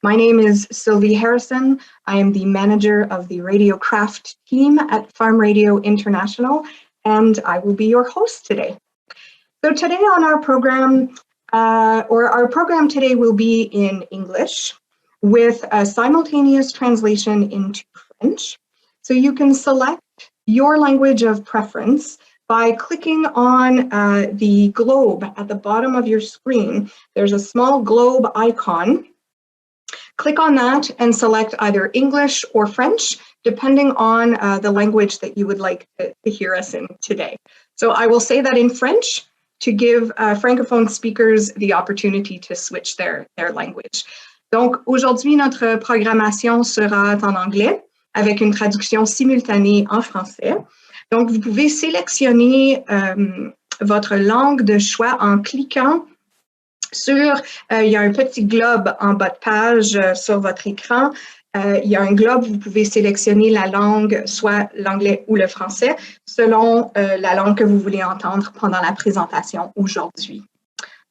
My name is Sylvie Harrison. I am the manager of the Radio Craft team at Farm Radio International, and I will be your host today. So today on our program, our program today will be in English with a simultaneous translation into French. So you can select your language of preference by clicking on the globe at the bottom of your screen. There's a small globe icon. Click on that and select either English or French, depending on the language that you would like to hear us in today. So I will say that in French to give francophone speakers the opportunity to switch their language. Donc aujourd'hui, notre programmation sera en anglais avec une traduction simultanée en français. Donc vous pouvez sélectionner votre langue de choix en cliquant sur, il y a un petit globe en bas de page sur votre écran. Il y a un globe, vous pouvez sélectionner la langue, soit l'anglais ou le français, selon la langue que vous voulez entendre pendant la présentation aujourd'hui.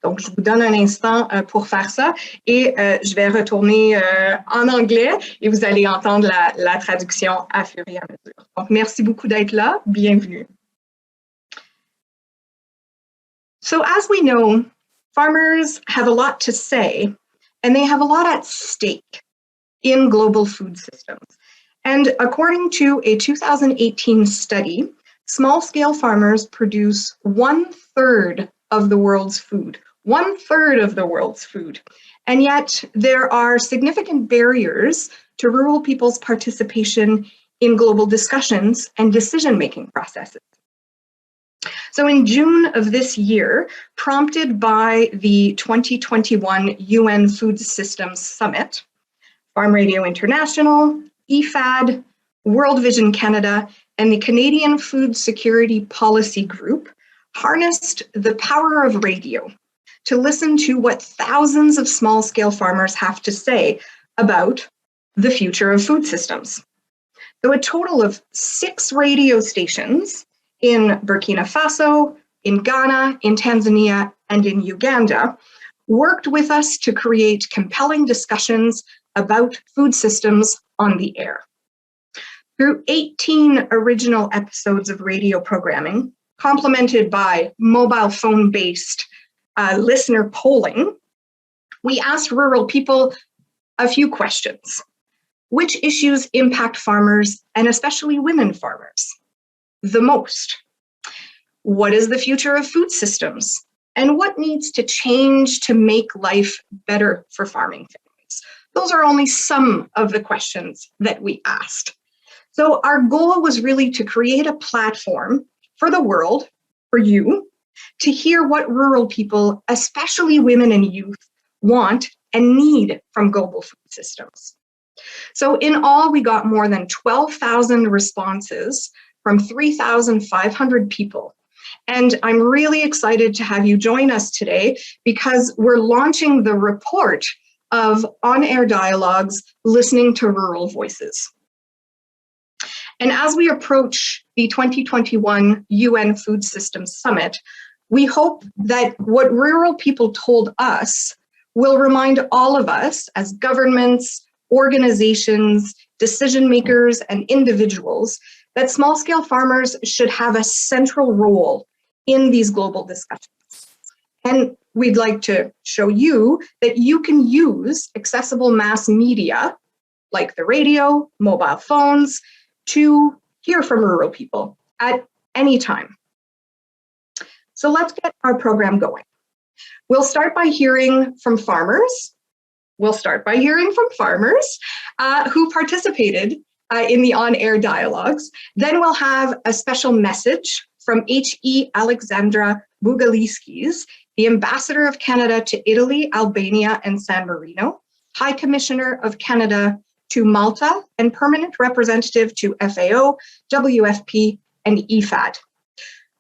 Donc, je vous donne un instant pour faire ça et je vais retourner en anglais et vous allez entendre la traduction à fur et à mesure. Donc, merci beaucoup d'être là. Bienvenue. So, as we know, farmers have a lot to say, and they have a lot at stake in global food systems. And according to a 2018 study, small-scale farmers produce 1/3 of the world's food. 1/3 of the world's food. And yet there are significant barriers to rural people's participation in global discussions and decision-making processes. So in June of this year, prompted by the 2021 UN Food Systems Summit, Farm Radio International, IFAD, World Vision Canada, and the Canadian Food Security Policy Group harnessed the power of radio to listen to what thousands of small-scale farmers have to say about the future of food systems. So a total of 6 radio stations in Burkina Faso, in Ghana, in Tanzania, and in Uganda worked with us to create compelling discussions about food systems on the air. Through 18 original episodes of radio programming, complemented by mobile phone-based listener polling, we asked rural people a few questions. Which issues impact farmers, and especially women farmers, the most? What is the future of food systems? And what needs to change to make life better for farming families? Those are only some of the questions that we asked. So our goal was really to create a platform for the world, for you, to hear what rural people, especially women and youth, want and need from global food systems. So in all, we got more than 12,000 responses from 3,500 people. And I'm really excited to have you join us today because we're launching the report of on-air dialogues, listening to rural voices. And as we approach the 2021 UN Food Systems Summit, we hope that what rural people told us will remind all of us as governments, organizations, decision makers, and individuals that small-scale farmers should have a central role in these global discussions. And we'd like to show you that you can use accessible mass media like the radio, mobile phones, to hear from rural people at any time. So let's get our program going. We'll start by hearing from farmers. Who participated in the on-air dialogues. Then we'll have a special message from H.E. Alexandra Bugaliskis, the Ambassador of Canada to Italy, Albania, and San Marino, High Commissioner of Canada to Malta, and Permanent Representative to FAO, WFP, and IFAD.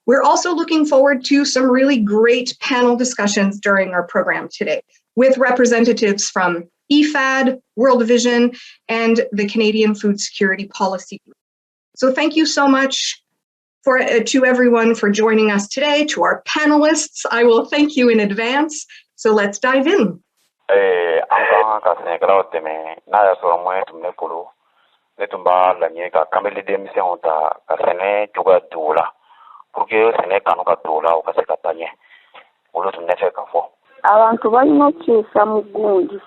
We're also looking forward to some really great panel discussions during our program today with representatives from IFAD, World Vision, and the Canadian Food Security Policy Group. So thank you so much to everyone for joining us today. To our panelists, I will thank you in advance. So let's dive in. Anga ka senekala teme na ya so mwe tumne pulu ne tumba la nye ka kameli dem se onta ka sene juga dola porque sene kanu ka dola o ka se ka tanye ulo tumne fe ka fo abantu balina okukyusa mu gundi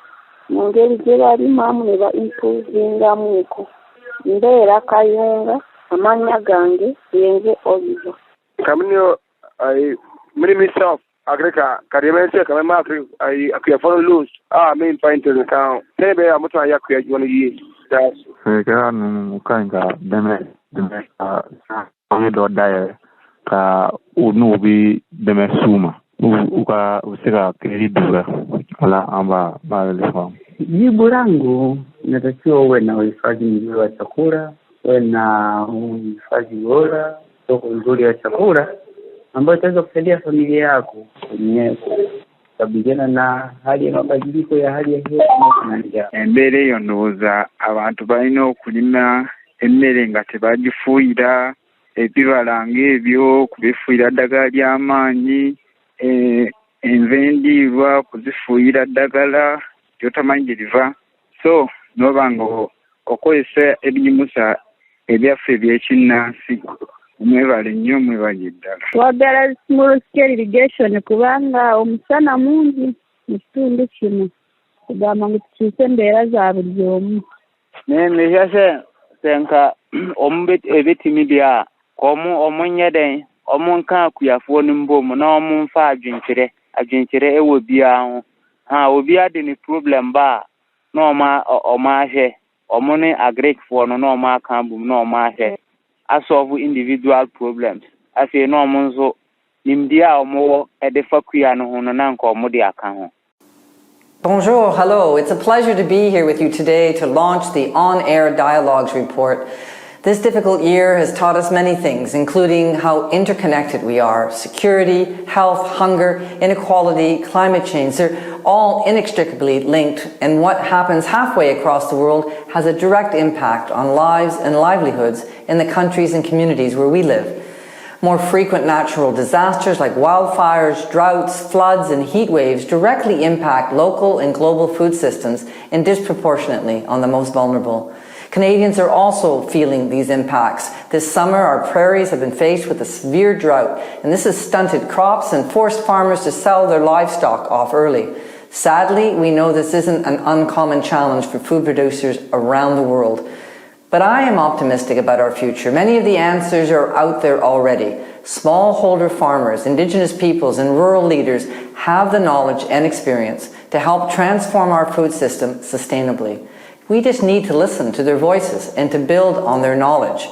mu ngeri gye balimu amu ne ba improvingamuuko mbeera kayunga amanya gange yenze Oliver Kamunyo many myself agrika karimense kama akuya follow loose main point in the town tebe amutu ayakuya jona yi that's ka nu kanga deme do dae ka unu bi deme suma uka usika kredura ala amba bale jibu langu natakiwa uwe na uhifadhi mzuri wa chakula, uwe na uhifadhi bora, soko nzuri ya chakula ambayo itaweza kusaidia familia yako kwenye kukabiliana na hali ya mabadiliko ya hali ya hewa na njaa. Mbere yo ndoza abantu balina okulima emmere nga tebagifuuyira ebibalanga ebyo kubifuuyira ddagala ly'amaanyi enva endiirwa kuzifuuyira ddagala lyotamanyi gye liva so n'obanga okozesa ebinyumusa ebyaffe ebyekinnansi mwebale nnyo mwebale ddala. Twagala small scale irrigation kubanga omusana mungi mu kitundu kino kugamba ngu tukyuse embeera za buli omu. Nemeshase senka ebitimi bya omunyede omunka kuyafuo nimbomu na omunfa ajinkire ewo biaho obi ade ni problem ba no omahe omune agric for no ma kambu no mahe asolve individual problems afi no omunzo nimdia omo edefa kuya no hono na nko omudi aka ho. Bonjour, hello. It's a pleasure to be here with you today to launch the On-Air Dialogues report. This difficult year has taught us many things, including how interconnected we are. Security, health, hunger, inequality, climate change, they're all inextricably linked, and what happens halfway across the world has a direct impact on lives and livelihoods in the countries and communities where we live. More frequent natural disasters like wildfires, droughts, floods, and heat waves directly impact local and global food systems and disproportionately on the most vulnerable. Canadians are also feeling these impacts. This summer, our prairies have been faced with a severe drought, and this has stunted crops and forced farmers to sell their livestock off early. Sadly, we know this isn't an uncommon challenge for food producers around the world. But I am optimistic about our future. Many of the answers are out there already. Smallholder farmers, Indigenous peoples, and rural leaders have the knowledge and experience to help transform our food system sustainably. We just need to listen to their voices and to build on their knowledge.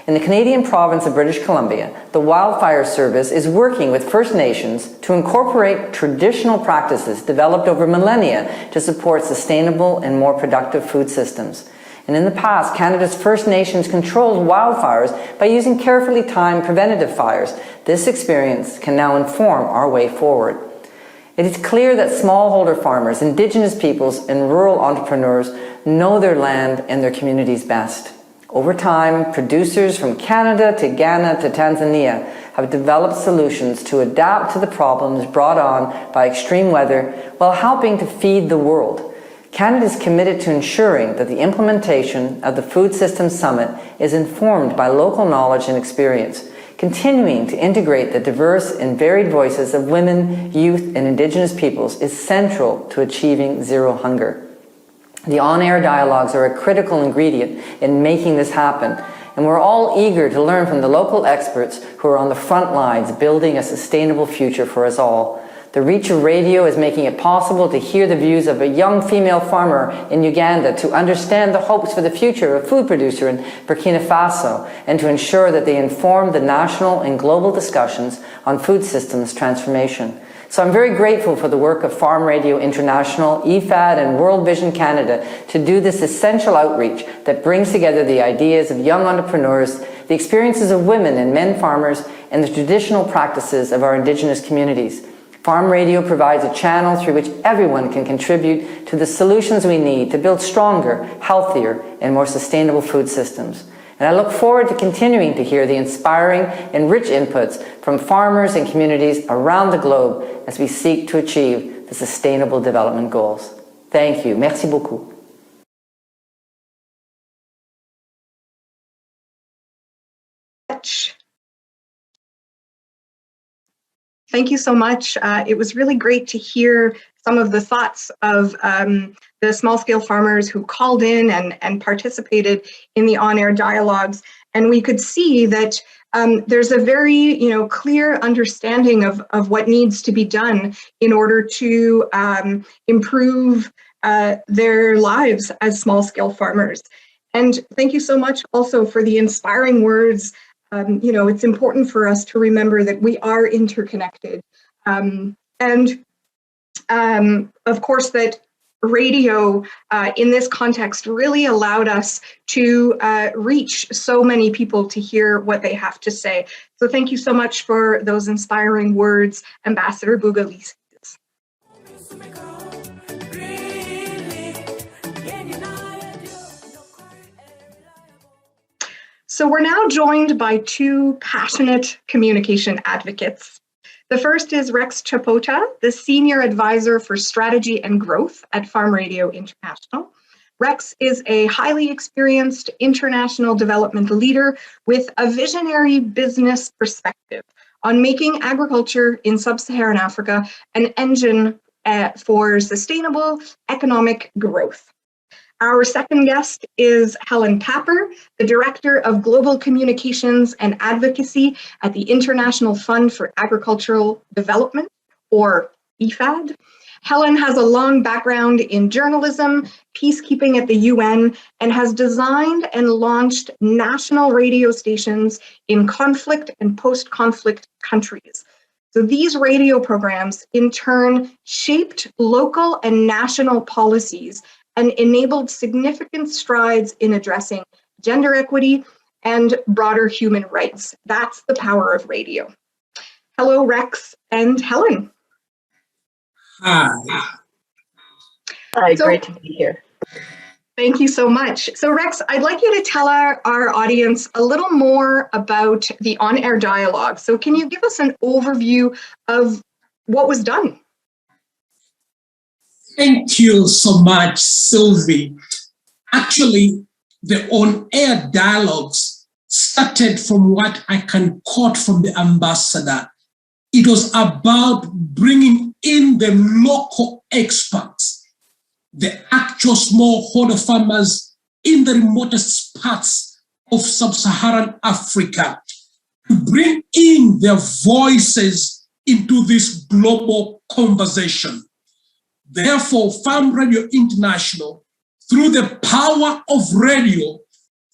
In the Canadian province of British Columbia, the Wildfire Service is working with First Nations to incorporate traditional practices developed over millennia to support sustainable and more productive food systems. And in the past, Canada's First Nations controlled wildfires by using carefully timed preventative fires. This experience can now inform our way forward. It is clear that smallholder farmers, Indigenous peoples, and rural entrepreneurs know their land and their communities best. Over time, producers from Canada to Ghana to Tanzania have developed solutions to adapt to the problems brought on by extreme weather while helping to feed the world. Canada is committed to ensuring that the implementation of the Food Systems Summit is informed by local knowledge and experience, continuing to integrate the diverse and varied voices of women, youth, and Indigenous peoples is central to achieving zero hunger. The on-air dialogues are a critical ingredient in making this happen, and we're all eager to learn from the local experts who are on the front lines building a sustainable future for us all. The reach of radio is making it possible to hear the views of a young female farmer in Uganda, to understand the hopes for the future of a food producer in Burkina Faso, and to ensure that they inform the national and global discussions on food systems transformation. So I'm very grateful for the work of Farm Radio International, IFAD, and World Vision Canada to do this essential outreach that brings together the ideas of young entrepreneurs, the experiences of women and men farmers, and the traditional practices of our Indigenous communities. Farm Radio provides a channel through which everyone can contribute to the solutions we need to build stronger, healthier, and more sustainable food systems. And I look forward to continuing to hear the inspiring and rich inputs from farmers and communities around the globe as we seek to achieve the Sustainable Development Goals. Thank you. Merci beaucoup. Thank you so much. It was really great to hear some of the thoughts of the small-scale farmers who called in and participated in the on-air dialogues. And we could see that there's a very clear understanding of what needs to be done in order to improve their lives as small-scale farmers. And thank you so much also for the inspiring words. It's important for us to remember that we are interconnected. And of course, that radio in this context really allowed us to reach so many people to hear what they have to say. So thank you so much for those inspiring words, Ambassador Bugalisis. So we're now joined by two passionate communication advocates. The first is Rex Chapota, the Senior Advisor for Strategy and Growth at Farm Radio International. Rex is a highly experienced international development leader with a visionary business perspective on making agriculture in sub-Saharan Africa an engine for sustainable economic growth. Our second guest is Helen Tapper, the Director of Global Communications and Advocacy at the International Fund for Agricultural Development, or IFAD. Helen has a long background in journalism, peacekeeping at the UN, and has designed and launched national radio stations in conflict and post-conflict countries. So these radio programs, in turn, shaped local and national policies and enabled significant strides in addressing gender equity and broader human rights. That's the power of radio. Hello, Rex and Helen. Hi. Hi, great to be here. Thank you so much. So Rex, I'd like you to tell our audience a little more about the on-air dialogue. So can you give us an overview of what was done? Thank you so much, Sylvie. Actually, the on-air dialogues started from what I can quote from the ambassador. It was about bringing in the local experts, the actual smallholder farmers in the remotest parts of sub-Saharan Africa, to bring in their voices into this global conversation. Therefore, Farm Radio International, through the power of radio,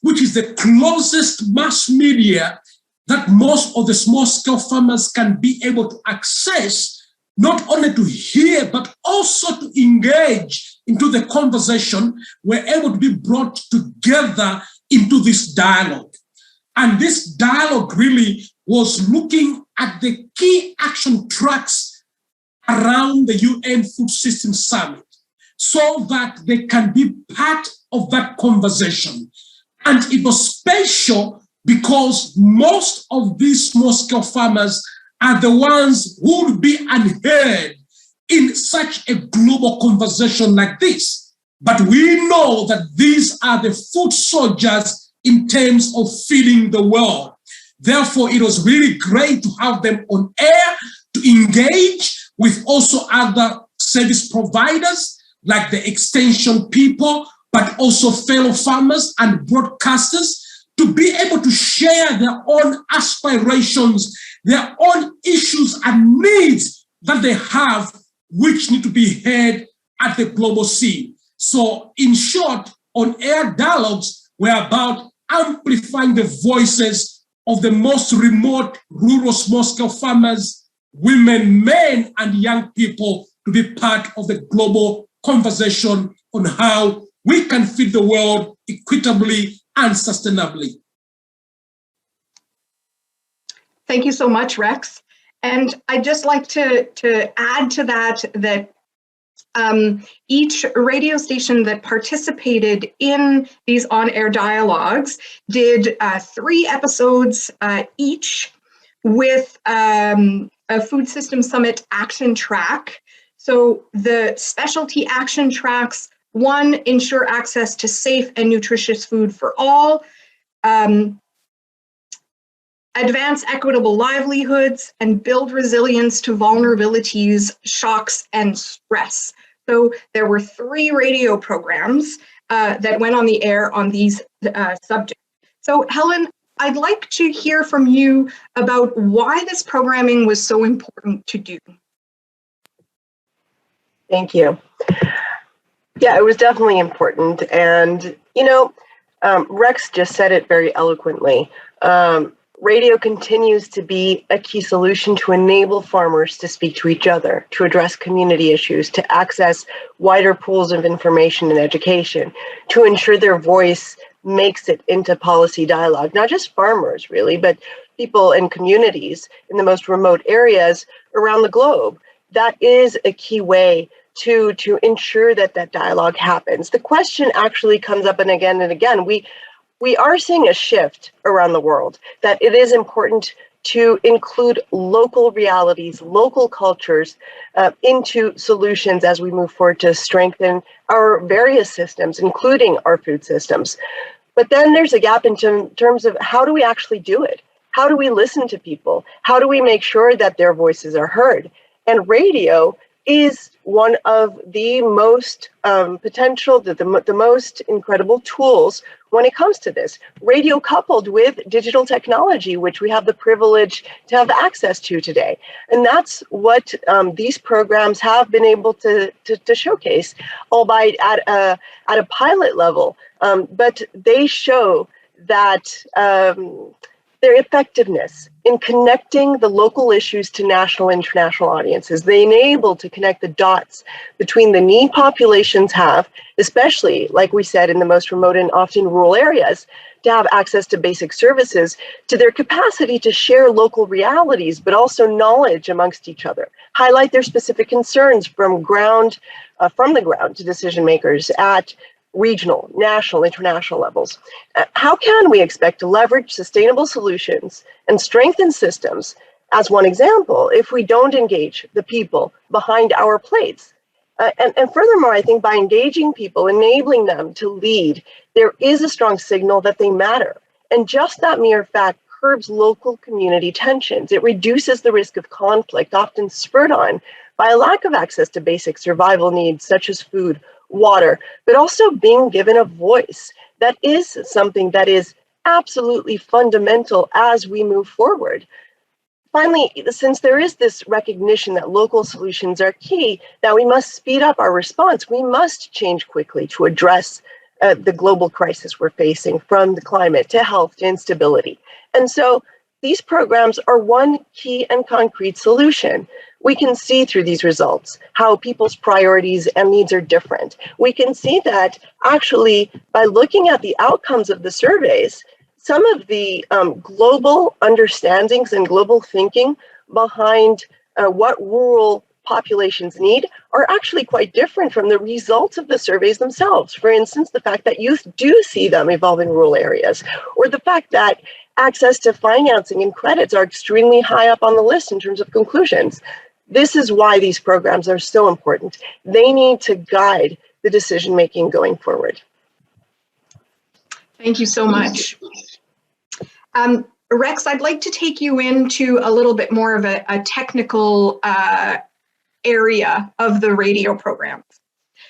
which is the closest mass media that most of the small-scale farmers can be able to access, not only to hear, but also to engage into the conversation, were able to be brought together into this dialogue. And this dialogue really was looking at the key action tracks around the UN Food System Summit, so that they can be part of that conversation. And it was special because most of these small-scale farmers are the ones who would be unheard in such a global conversation like this. But we know that these are the food soldiers in terms of feeding the world. Therefore, it was really great to have them on air to engage with also other service providers like the extension people, but also fellow farmers and broadcasters, to be able to share their own aspirations, their own issues and needs that they have, which need to be heard at the global scene. So in short, on-air dialogues were about amplifying the voices of the most remote rural small-scale farmers, women, men, and young people to be part of the global conversation on how we can feed the world equitably and sustainably. Thank you so much, Rex. And I'd just like to add to that each radio station that participated in these on-air dialogues did 3 episodes each with a Food System Summit action track. So the specialty action tracks, 1, ensure access to safe and nutritious food for all, advance equitable livelihoods, and build resilience to vulnerabilities, shocks, and stress. So there were 3 radio programs that went on the air on these subjects. So Helen, I'd like to hear from you about why this programming was so important to do. Thank you. Yeah, it was definitely important. And, you know, Rex just said it very eloquently. Radio continues to be a key solution to enable farmers to speak to each other, to address community issues, to access wider pools of information and education, to ensure their voice makes it into policy dialogue, not just farmers really, but people and communities in the most remote areas around the globe. That is a key way to ensure that that dialogue happens. The question actually comes up and again. We are seeing a shift around the world, that it is important to include local realities, local cultures into solutions as we move forward to strengthen our various systems, including our food systems. But then there's a gap in terms of how do we actually do it? How do we listen to people? How do we make sure that their voices are heard? And radio is one of the most potential, the most incredible tools when it comes to this. Radio coupled with digital technology, which we have the privilege to have access to today. And that's what these programs have been able to showcase, albeit at a pilot level. But they show that their effectiveness in connecting the local issues to national and international audiences. They enable to connect the dots between the need populations have, especially, like we said, in the most remote and often rural areas, to have access to basic services, to their capacity to share local realities, but also knowledge amongst each other, highlight their specific concerns from the ground to decision makers at regional, national, international levels. How can we expect to leverage sustainable solutions and strengthen systems, as one example, if we don't engage the people behind our plates? And furthermore, I think by engaging people, enabling them to lead, there is a strong signal that they matter. And just that mere fact curbs local community tensions. It reduces the risk of conflict, often spurred on by a lack of access to basic survival needs such as food, water, but also being given a voice. That is something that is absolutely fundamental as we move forward. Finally, since there is this recognition that local solutions are key, that we must speed up our response. We must change quickly to address the global crisis we're facing, from the climate to health to instability. And so these programs are one key and concrete solution. We can see through these results how people's priorities and needs are different. We can see that actually by looking at the outcomes of the surveys, some of the global understandings and global thinking behind what rural populations need are actually quite different from the results of the surveys themselves. For instance, the fact that youth do see them evolve in rural areas, or the fact that access to financing and credits are extremely high up on the list in terms of conclusions. This is why these programs are so important. They need to guide the decision-making going forward. Thank you so much. Rex, I'd like to take you into a little bit more of a technical area of the radio programs.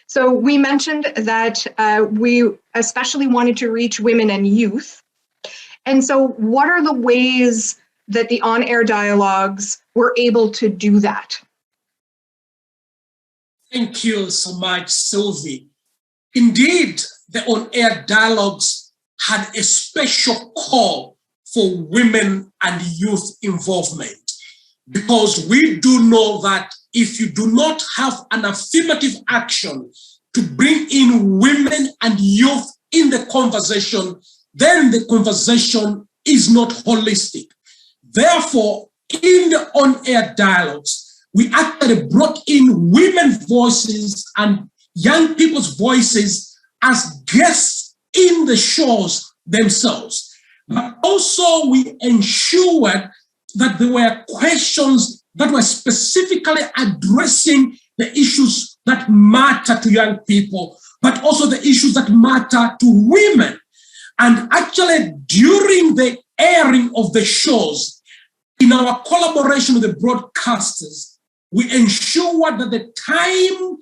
So we mentioned that we especially wanted to reach women and youth. And so what are the ways that the on-air dialogues were able to do that? Thank you so much, Sylvie. Indeed, the on-air dialogues had a special call for women and youth involvement, because we do know that if you do not have an affirmative action to bring in women and youth in the conversation, then the conversation is not holistic. Therefore, in the on-air dialogues, we actually brought in women's voices and young people's voices as guests in the shows themselves. But also we ensured that there were questions that were specifically addressing the issues that matter to young people, but also the issues that matter to women. And actually, during the airing of the shows, in our collaboration with the broadcasters, we ensure that the time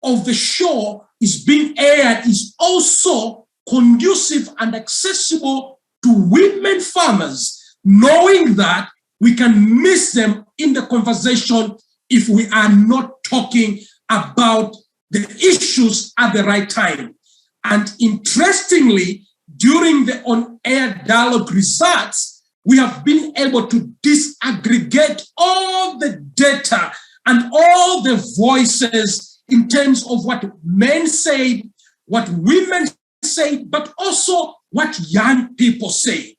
of the show is being aired is also conducive and accessible to women farmers, knowing that we can miss them in the conversation if we are not talking about the issues at the right time. And interestingly, during the on-air dialogue results, we have been able to disaggregate all the data and all the voices in terms of what men say, what women say, but also what young people say.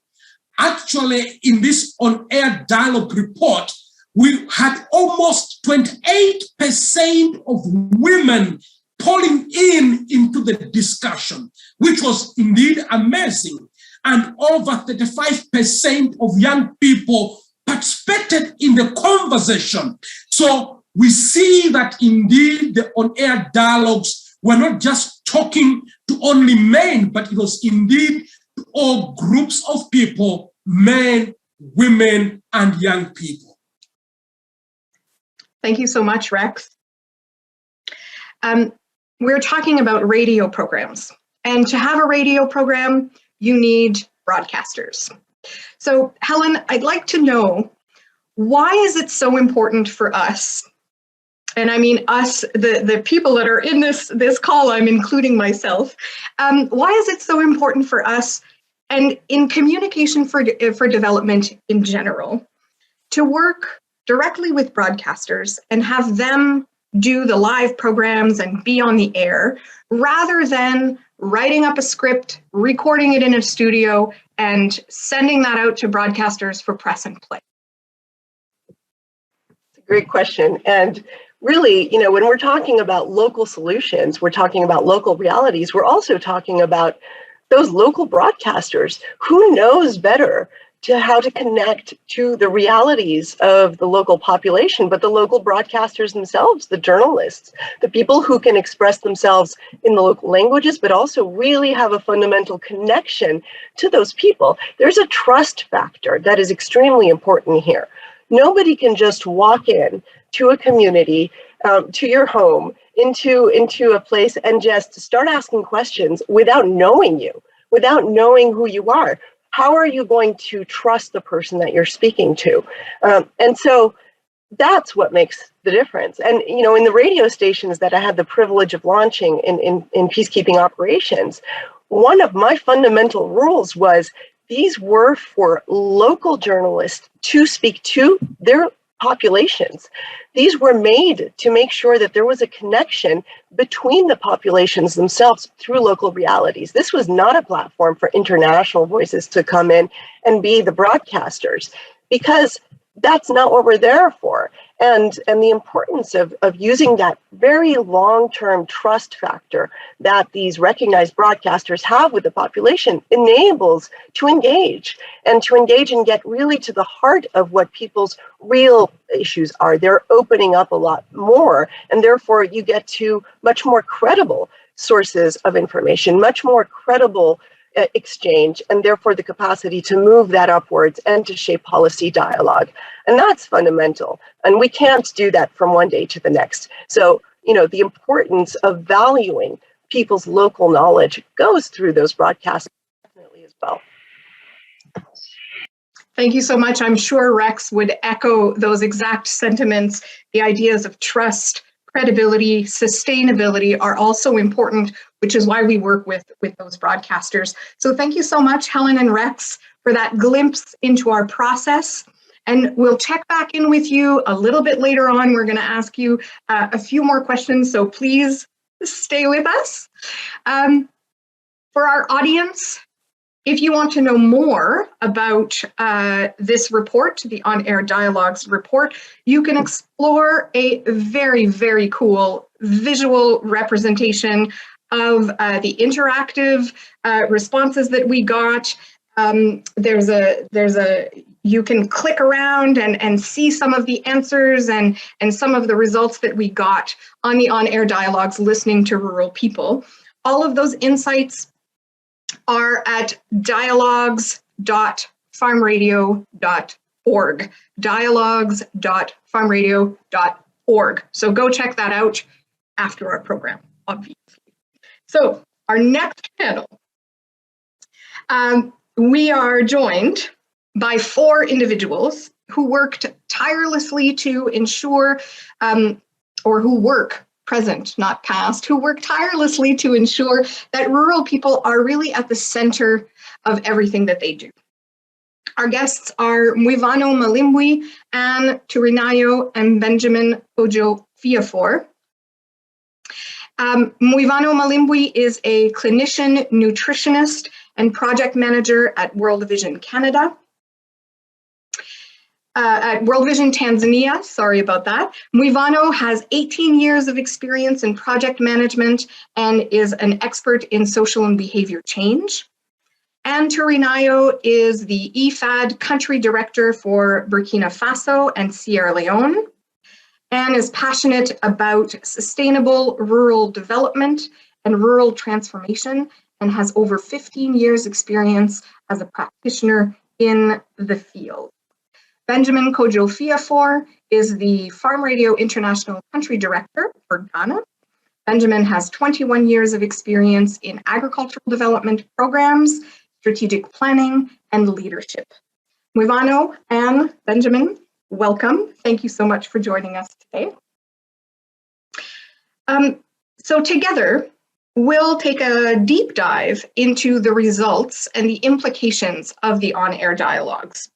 Actually, in this on-air dialogue report, we had almost 28% of women polling into the discussion, which was indeed amazing. And over 35% of young people participated in the conversation. So we see that indeed the on-air dialogues were not just talking to only men, but it was indeed to all groups of people, men, women, and young people. Thank you so much, Rex. We're talking about radio programs. And to have a radio program, you need broadcasters. So, Helen, I'd like to know, why is it so important for us? And I mean us, the people that are in this call, I'm including myself. Why is it so important for us, and in communication for development in general, to work directly with broadcasters and have them do the live programs and be on the air, rather than writing up a script, recording it in a studio, and sending that out to broadcasters for press and play? It's a great question. And really, when we're talking about local solutions, we're talking about local realities, we're also talking about those local broadcasters. Who knows better how to connect to the realities of the local population, but the local broadcasters themselves, the journalists, the people who can express themselves in the local languages, but also really have a fundamental connection to those people. There's a trust factor that is extremely important here. Nobody can just walk in to a community, to your home, into a place and just start asking questions without knowing you, without knowing who you are. How are you going to trust the person that you're speaking to? And so that's what makes the difference. And, in the radio stations that I had the privilege of launching in peacekeeping operations, one of my fundamental rules was these were for local journalists to speak to their populations. These were made to make sure that there was a connection between the populations themselves through local realities. This was not a platform for international voices to come in and be the broadcasters, because that's not what we're there for. And the importance of using that very long-term trust factor that these recognized broadcasters have with the population enables to engage and get really to the heart of what people's real issues are. They're opening up a lot more, and therefore you get to much more credible sources of information, much more credible exchange, and therefore the capacity to move that upwards and to shape policy dialogue. And that's fundamental. And we can't do that from one day to the next. So, the importance of valuing people's local knowledge goes through those broadcasts definitely as well. Thank you so much. I'm sure Rex would echo those exact sentiments. The ideas of trust, credibility, sustainability are also important, which is why we work with those broadcasters. So thank you so much, Helen and Rex, for that glimpse into our process. And we'll check back in with you a little bit later on. We're going to ask you a few more questions, so please stay with us. For our audience, if you want to know more about this report, the On-Air Dialogues report, you can explore a very, very cool visual representation of the interactive responses that we got. There's a you can click around and see some of the answers and some of the results that we got on the on-air dialogues listening to rural people. All of those insights are at dialogues.farmradio.org, dialogues.farmradio.org. So go check that out after our program, obviously. So our next panel, we are joined by 4 individuals who worked tirelessly to ensure, or who work present, not past, who work tirelessly to ensure that rural people are really at the center of everything that they do. Our guests are Mwivano Malimbwi, Anne Turinayo, and Benjamin Kojo Fiafor. Mwivano Malimbwi is a clinician, nutritionist, and project manager at World Vision Canada. At World Vision Tanzania, sorry about that. Mwivano has 18 years of experience in project management and is an expert in social and behavior change. Anne Turinayo is the IFAD country director for Burkina Faso and Sierra Leone. Anne is passionate about sustainable rural development and rural transformation and has over 15 years experience as a practitioner in the field. Benjamin Kojo Fiafor is the Farm Radio International Country Director for Ghana. Benjamin has 21 years of experience in agricultural development programs, strategic planning, and leadership. Mwivano, Anne, Benjamin, welcome. Thank you so much for joining us today. So together, we'll take a deep dive into the results and the implications of the on-air dialogues.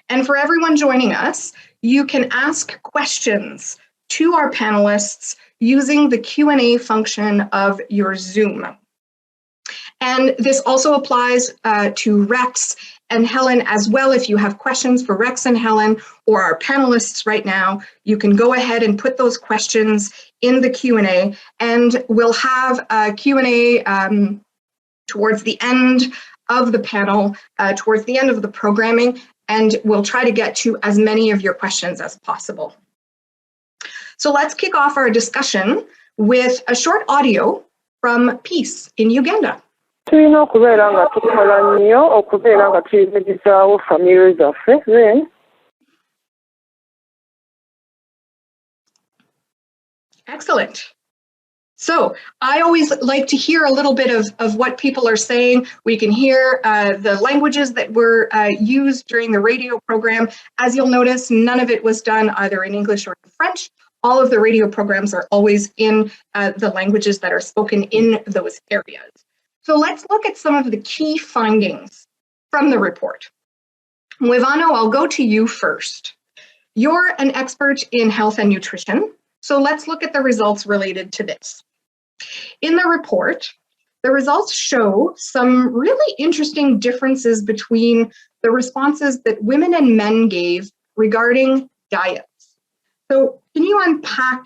And for everyone joining us, you can ask questions to our panelists using the Q&A function of your Zoom. And this also applies to Rex and Helen as well. If you have questions for Rex and Helen or our panelists right now, you can go ahead and put those questions in the Q&A, and we'll have a Q&A towards the end of the panel, towards the end of the programming, and we'll try to get to as many of your questions as possible. So let's kick off our discussion with a short audio from Peace in Uganda. tulina okubeera nga tukola nnyo okubeera nga tuyimirizaawo famire zaffe then. Excellent. So I always like to hear a little bit of what people are saying. We can hear the languages that were used during the radio program. As you'll notice, none of it was done either in English or in French. All of the radio programs are always in the languages that are spoken in those areas. So let's look at some of the key findings from the report. Mwivano, I'll go to you first. You're an expert in health and nutrition, so let's look at the results related to this. In the report, the results show some really interesting differences between the responses that women and men gave regarding diets. So can you unpack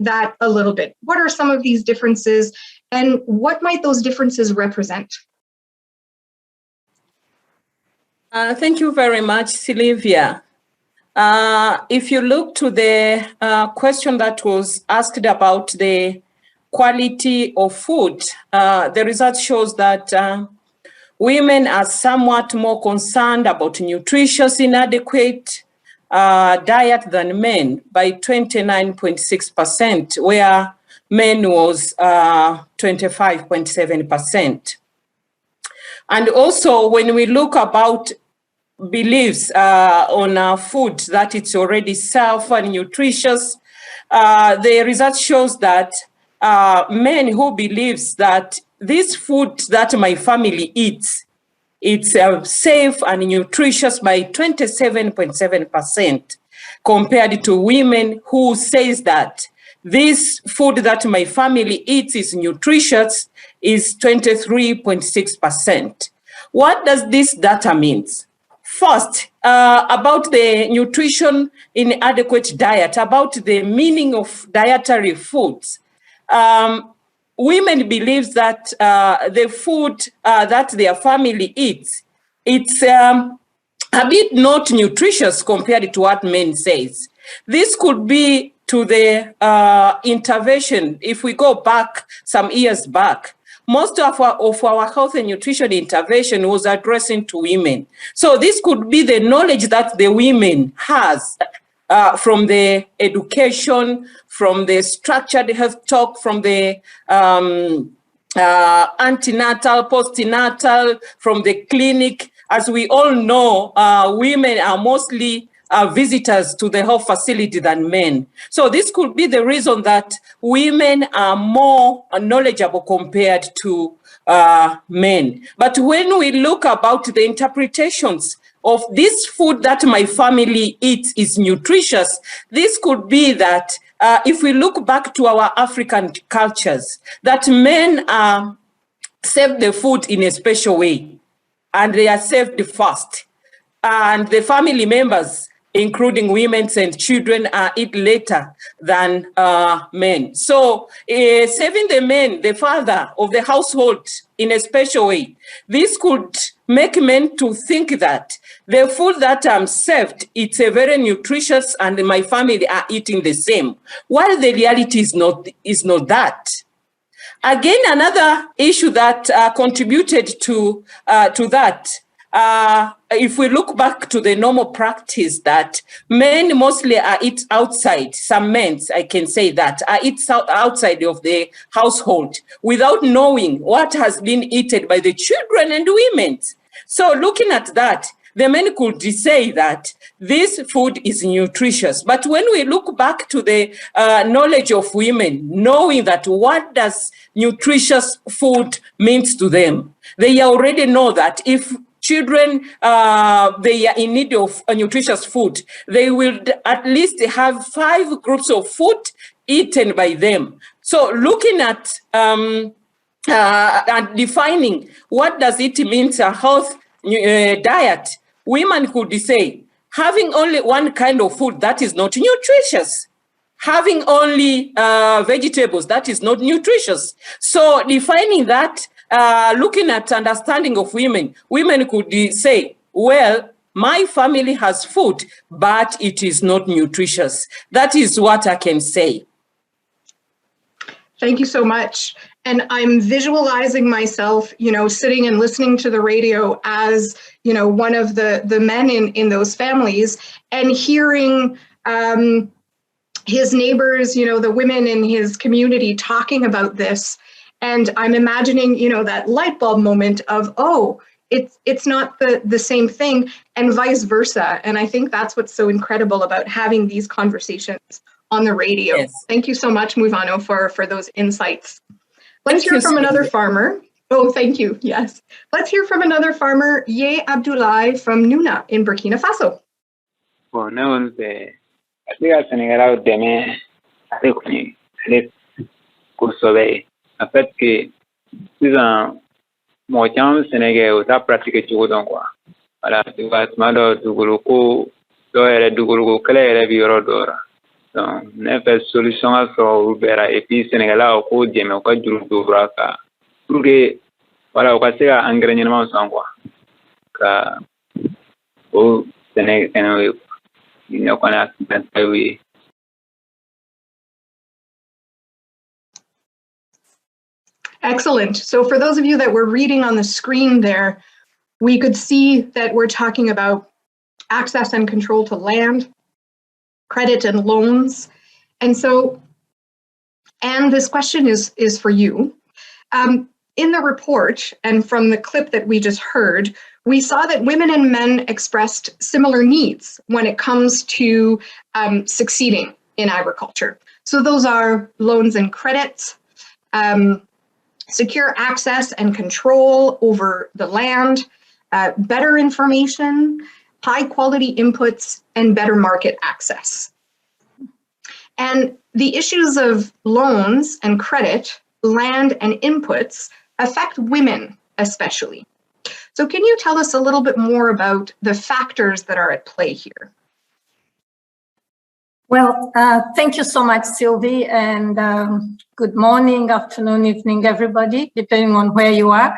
that a little bit? What are some of these differences and what might those differences represent? Thank you very much, Sylvia. If you look to the question that was asked about the quality of food, the result shows that women are somewhat more concerned about nutritious inadequate diet than men by 29.6%, where men was 25.7%. And also when we look about beliefs on food that it's already safe and nutritious, the result shows that men who believes that this food that my family eats, it's safe and nutritious by 27.7% compared to women who says that this food that my family eats is nutritious is 23.6%. What does this data mean? First, about the nutrition inadequate diet, about the meaning of dietary foods. Women believe that the food that their family eats, it's a bit not nutritious compared to what men says. This could be to the intervention. If we go back some years back, most of our health and nutrition intervention was addressing to women. So this could be the knowledge that the women has from the education, from the structured health talk, from the antenatal, postnatal, from the clinic. As we all know, women are mostly visitors to the health facility than men. So this could be the reason that women are more knowledgeable compared to men. But when we look about the interpretations of this food that my family eats is nutritious, this could be that if we look back to our African cultures, that men serve the food in a special way, and they are served first. And the family members, including women and children, eat later than men. So serving the men, the father of the household, in a special way, this could make men to think that the food that I'm served, it's a very nutritious and my family are eating the same, while the reality is not that. Again, another issue that contributed to that, if we look back to the normal practice that men mostly eat outside, some men, I can say that, eat outside of the household without knowing what has been eaten by the children and women. So looking at that, the men could say that this food is nutritious. But when we look back to the knowledge of women, knowing that what does nutritious food means to them, they already know that if children, they are in need of a nutritious food, they will at least have 5 groups of food eaten by them. So looking at and defining what does it mean to a health diet, women could say, having only one kind of food, that is not nutritious. Having only vegetables, that is not nutritious. So defining that, looking at understanding of women, women could say, well, my family has food, but it is not nutritious. That is what I can say. Thank you so much. And I'm visualizing myself, sitting and listening to the radio as, one of the men in those families, and hearing his neighbors, the women in his community talking about this. And I'm imagining, that light bulb moment of, oh, it's not the same thing, and vice versa. And I think that's what's so incredible about having these conversations on the radio. Yes. Thank you so much, Muvano, for those insights. Let's hear from another farmer. Oh, thank you. Yes. Let's hear from another farmer, Ye Abdoulaye from Nuna in Burkina Faso. Bon, non, c'est la Sénégal au demain, avec les soleil. En fait, que disons, moi, tiens, Sénégal, on a pratiqué tout donc quoi. Voilà, tu vois, tu m'as dit du groupe, du groupe, quel est le bureau d'or? Donc, on fait solution à ça au Béra et puis Sénégal au cours de mes cas du groupe pour que voilà, on passe à engagement sans quoi. Car au Sénégal, il n'y a pas de Excellent. So for those of you that were reading on the screen there, we could see that we're talking about access and control to land, credit and loans. And this question is for you. In the report, and from the clip that we just heard, we saw that women and men expressed similar needs when it comes to succeeding in agriculture. So those are loans and credits, secure access and control over the land, better information, high quality inputs, and better market access. And the issues of loans and credit, land and inputs affect women especially. So can you tell us a little bit more about the factors that are at play here? Well, thank you so much, Sylvie, and good morning, afternoon, evening, everybody, depending on where you are.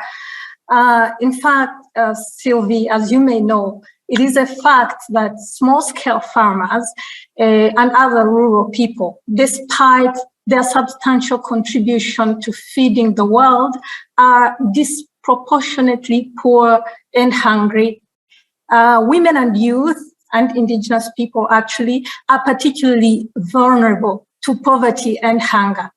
In fact, Sylvie, as you may know, It is a fact that small-scale farmers and other rural people, despite their substantial contribution to feeding the world, are disproportionately poor and hungry. Women and youth and indigenous people actually are particularly vulnerable to poverty and hunger.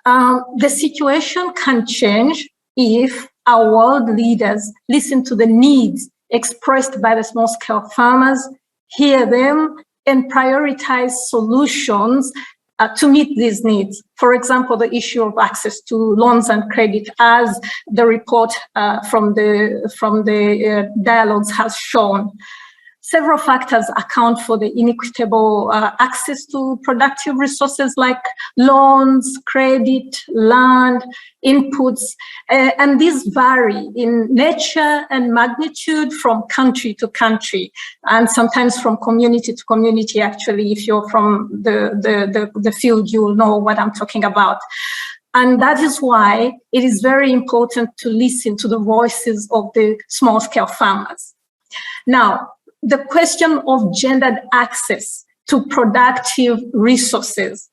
The situation can change if our world leaders listen to the needs expressed by the small-scale farmers, hear them, and prioritize solutions to meet these needs. For example, the issue of access to loans and credit, as the report from the dialogues has shown. Several factors account for the inequitable access to productive resources like loans, credit, land, inputs, and these vary in nature and magnitude from country to country, and sometimes from community to community. Actually, if you're from the field, you will know what I'm talking about. And that is why it is very important to listen to the voices of the small-scale farmers. Now, the question of gendered access to productive resources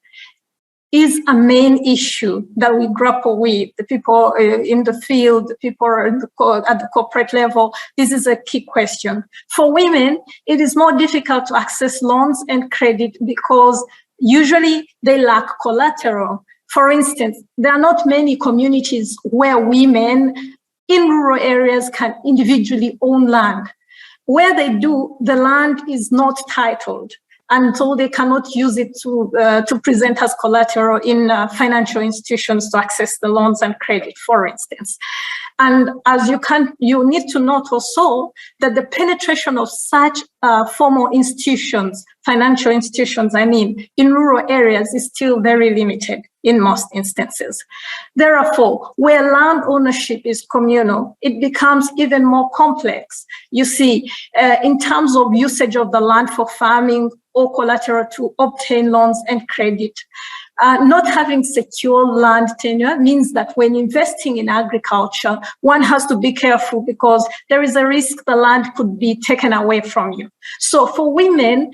is a main issue that we grapple with. The people in the field, the people at the corporate level, this is a key question. For women, it is more difficult to access loans and credit because usually they lack collateral. For instance, there are not many communities where women in rural areas can individually own land. Where they do, the land is not titled, and so they cannot use it to present as collateral in financial institutions to access the loans and credit, for instance. And as you need to note also that the penetration of such formal institutions, financial institutions, in rural areas is still very limited in most instances. Therefore, where land ownership is communal, it becomes even more complex. You see, in terms of usage of the land for farming or collateral to obtain loans and credit. Not having secure land tenure means that when investing in agriculture, one has to be careful because there is a risk the land could be taken away from you. So for women,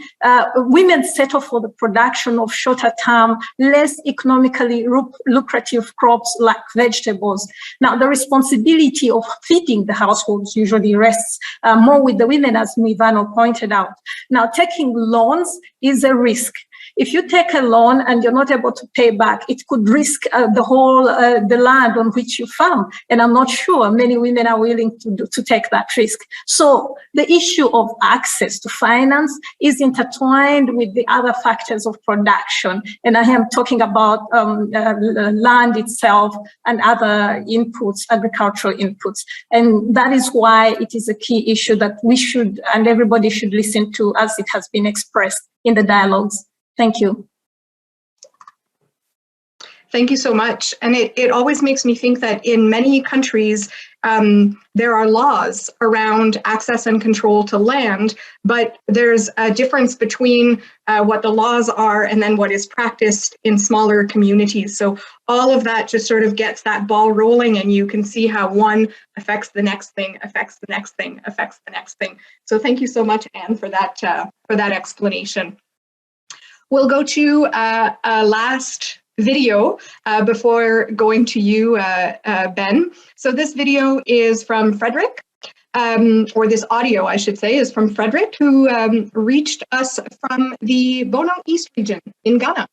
women settle for the production of shorter term, less economically lucrative crops like vegetables. Now, the responsibility of feeding the households usually rests more with the women, as Mivano pointed out. Now, taking loans is a risk. If you take a loan and you're not able to pay back, it could risk the land on which you farm. And I'm not sure many women are willing to take that risk. So the issue of access to finance is intertwined with the other factors of production. And I am talking about land itself and other inputs, agricultural inputs. And that is why it is a key issue that we should, and everybody should listen to as it has been expressed in the dialogues. Thank you. Thank you so much. And it always makes me think that in many countries, there are laws around access and control to land, but there's a difference between what the laws are and then what is practiced in smaller communities. So all of that just sort of gets that ball rolling, and you can see how one affects the next thing, affects the next thing, affects the next thing. So thank you so much, Anne, for that explanation. We'll go to a last video before going to you, Ben. So this video is from Frederick, or this audio, I should say, is from Frederick, who reached us from the Bono East region in Ghana.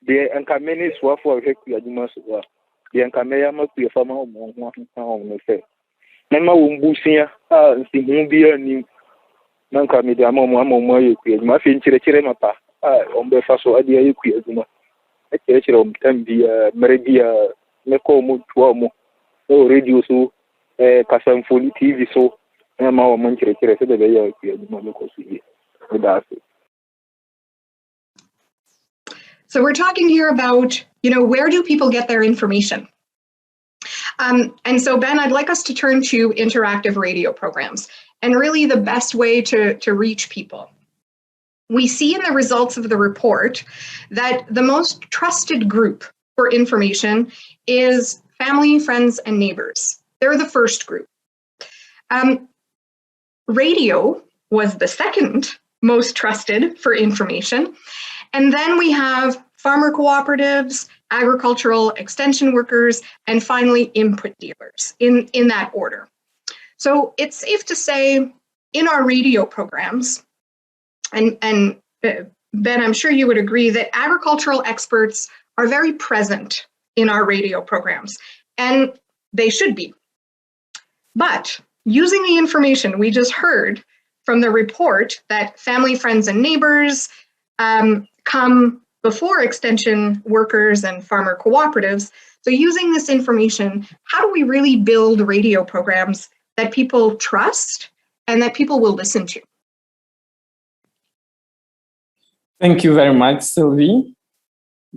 The Enkameni Swafo Hekuyajumas, the Enkamea must be a farmer home, Nema Wumbusia, Simumbia, New Nanka Midamo, my Finchiremapa. Ombe faso adia yuki azuma ekere omtambi merebia meko mu tuamo o radio so kasamfoni TV so ma o mankire se de ya yuki azuma meko suyi odase. So we're talking here about, where do people get their information? And so, Ben, I'd like us to turn to interactive radio programs and really the best way to reach people. We see in the results of the report that the most trusted group for information is family, friends, and neighbors. They're the first group. Radio was the second most trusted for information. And then we have farmer cooperatives, agricultural extension workers, and finally input dealers in that order. So it's safe to say in our radio programs, and Ben, I'm sure you would agree that agricultural experts are very present in our radio programs, and they should be. But using the information we just heard from the report that family, friends, and neighbors come before extension workers and farmer cooperatives, so using this information, how do we really build radio programs that people trust and that people will listen to? Thank you very much, Sylvie.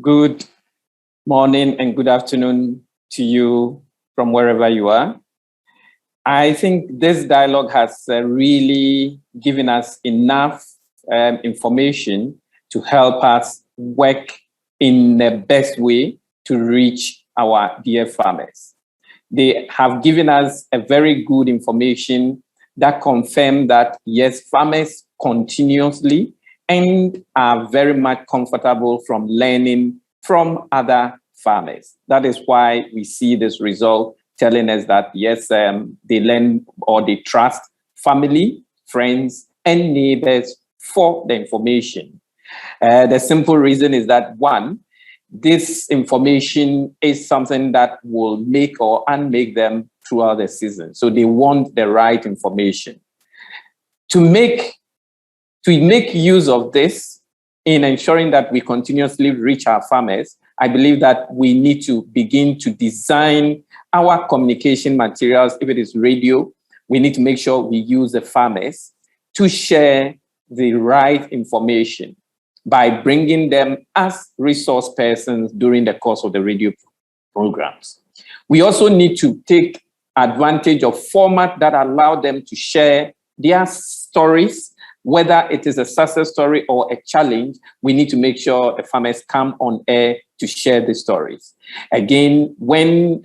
Good morning and good afternoon to you from wherever you are. I think this dialogue has really given us enough information to help us work in the best way to reach our dear farmers. They have given us a very good information that confirm that, yes, farmers continuously and are very much comfortable from learning from other farmers. That is why we see this result telling us that, yes, they learn or they trust family, friends, and neighbors for the information. The simple reason is that, one, this information is something that will make or unmake them throughout the season. So they want the right information. To make use of this in ensuring that we continuously reach our farmers, I believe that we need to begin to design our communication materials. If it is radio, we need to make sure we use the farmers to share the right information by bringing them as resource persons during the course of the radio programs. We also need to take advantage of format that allow them to share their stories, whether it is a success story or a challenge. We need to make sure the farmers come on air to share the stories. Again, when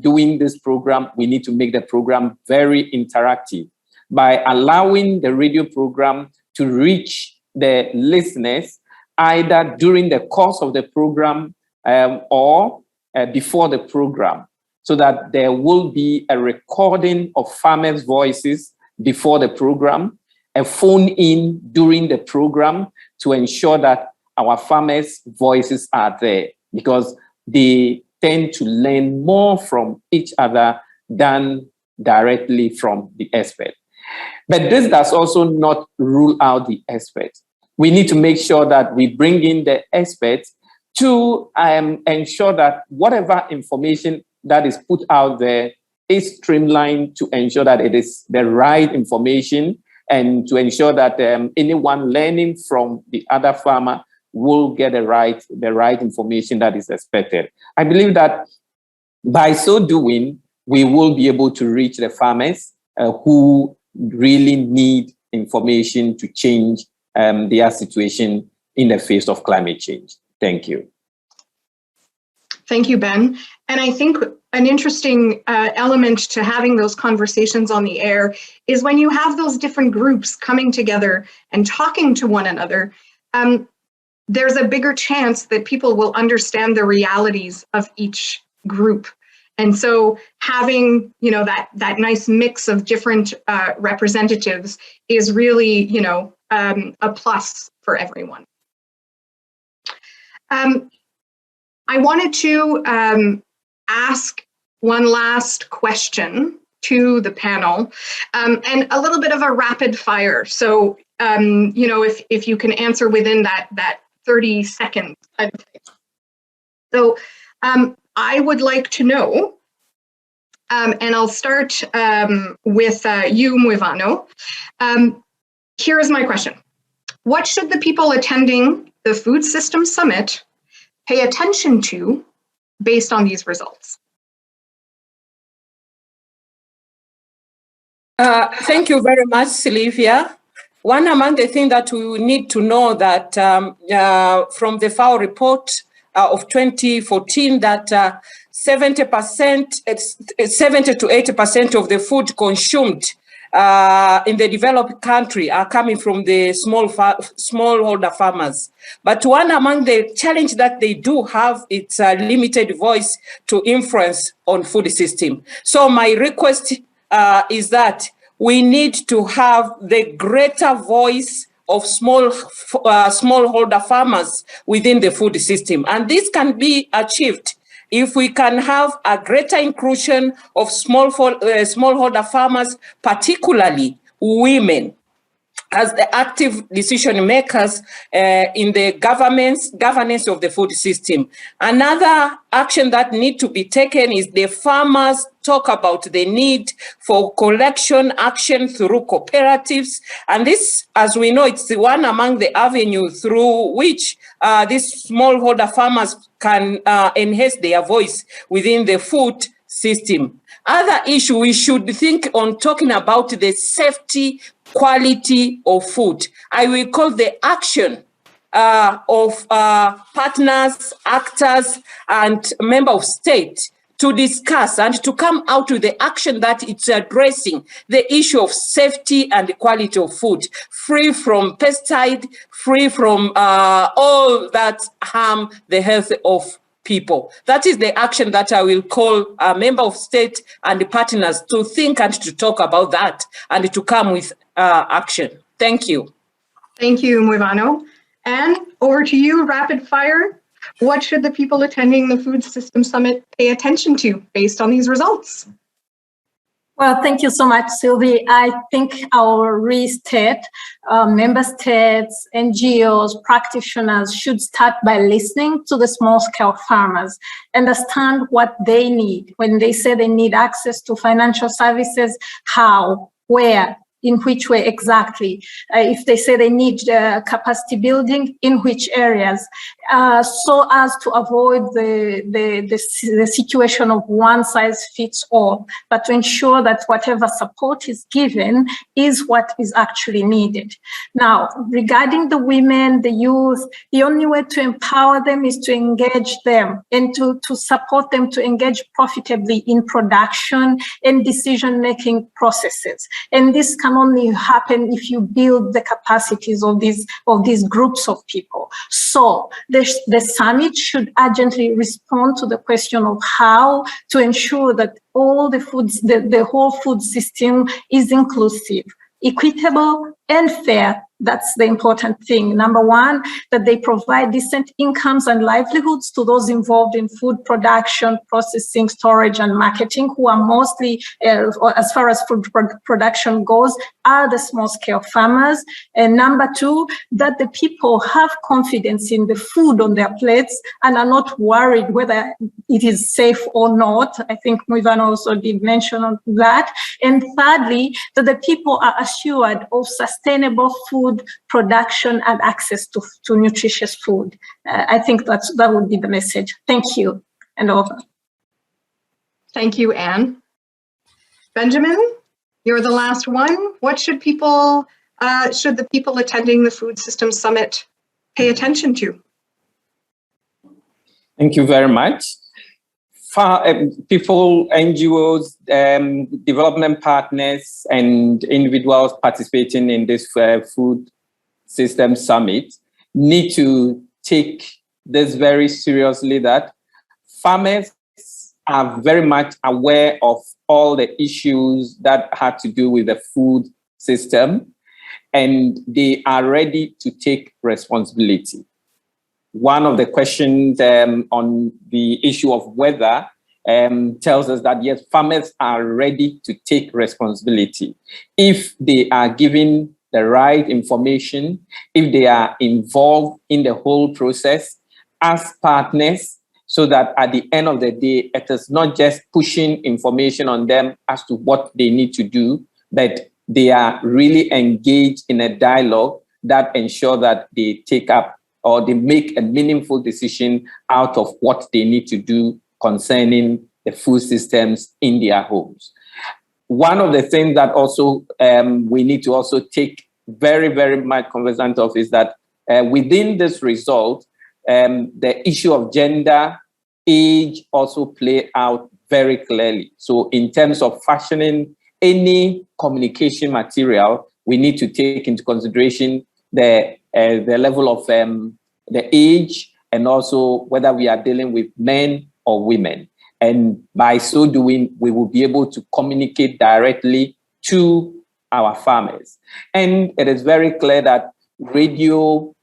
doing this program, we need to make the program very interactive by allowing the radio program to reach the listeners either during the course of the program or before the program, so that there will be a recording of farmers' voices before the program, a phone in during the program to ensure that our farmers' voices are there, because they tend to learn more from each other than directly from the expert. But this does also not rule out the expert. We need to make sure that we bring in the experts to ensure that whatever information that is put out there is streamlined to ensure that it is the right information and to ensure that anyone learning from the other farmer will get the right information that is expected. I believe that by so doing, we will be able to reach the farmers who really need information to change their situation in the face of climate change. Thank you. Thank you, Ben. And I think an interesting element to having those conversations on the air is when you have those different groups coming together and talking to one another, there's a bigger chance that people will understand the realities of each group. And so having, that nice mix of different representatives is really, a plus for everyone. I wanted to ask one last question to the panel, and a little bit of a rapid fire. So, if you can answer within that 30 seconds. So I would like to know, and I'll start with you, Mwivano. Here is my question. What should the people attending the Food Systems Summit pay attention to based on these results? Thank you very much, Sylvia. One among the things that we need to know that from the FAO report of 2014, that 70% to 80% of the food consumed in the developed country are coming from the smallholder farmers. But one among the challenge that they do have, it's a limited voice to influence on food system. So my request is that we need to have the greater voice of smallholder farmers within the food system. And this can be achieved if we can have a greater inclusion of smallholder farmers, particularly women, as the active decision makers in the governance of the food system. Another action that needs to be taken is the farmers talk about the need for collection action through cooperatives. And this, as we know, it's one among the avenues through which these smallholder farmers can enhance their voice within the food system. Other issue, we should think on talking about the safety, quality of food. I will call the action of partners, actors, and members of state to discuss and to come out with the action that it's addressing the issue of safety and quality of food, free from pesticide, free from all that harm the health of people. That is the action that I will call a member of state and the partners to think and to talk about that and to come with action. Thank you. Thank you, Mwivano. Anne, over to you, rapid fire. What should the people attending the Food System Summit pay attention to based on these results? Well, thank you so much, Sylvie. I think our state, member states, NGOs, practitioners should start by listening to the small-scale farmers, understand what they need. When they say they need access to financial services, how, where, in which way exactly? If they say they need capacity building, in which areas? So as to avoid the situation of one size fits all, but to ensure that whatever support is given is what is actually needed. Now, regarding the women, the youth, the only way to empower them is to engage them and to support them to engage profitably in production and decision-making processes. And this can only happen if you build the capacities of these groups of people. So the summit should urgently respond to the question of how to ensure that all the foods, the whole food system is inclusive, equitable, and fair. That's the important thing. Number one, that they provide decent incomes and livelihoods to those involved in food production, processing, storage, and marketing, who are mostly, as far as food production goes, are the small-scale farmers. And number two, that the people have confidence in the food on their plates and are not worried whether it is safe or not. I think Mwivano also did mention on that. And thirdly, that the people are assured of sustainable food production and access to nutritious food. I think that would be the message. Thank you, and over. Thank you, Anne. Benjamin, you're the last one. What should the people attending the Food System Summit pay attention to? Thank you very much. People, NGOs, development partners, and individuals participating in this Food System Summit need to take this very seriously, that farmers are very much aware of all the issues that have to do with the food system, and they are ready to take responsibility. One of the questions on the issue of weather tells us that, yes, farmers are ready to take responsibility if they are given the right information, if they are involved in the whole process as partners, so that at the end of the day, it is not just pushing information on them as to what they need to do, but they are really engaged in a dialogue that ensure that they take up or they make a meaningful decision out of what they need to do concerning the food systems in their homes. One of the things that also we need to also take very, very much cognizance of is that within this result, the issue of gender, age also play out very clearly. So in terms of fashioning any communication material, we need to take into consideration the level of the age, and also whether we are dealing with men or women. And by so doing, we will be able to communicate directly to our farmers. And it is very clear that radio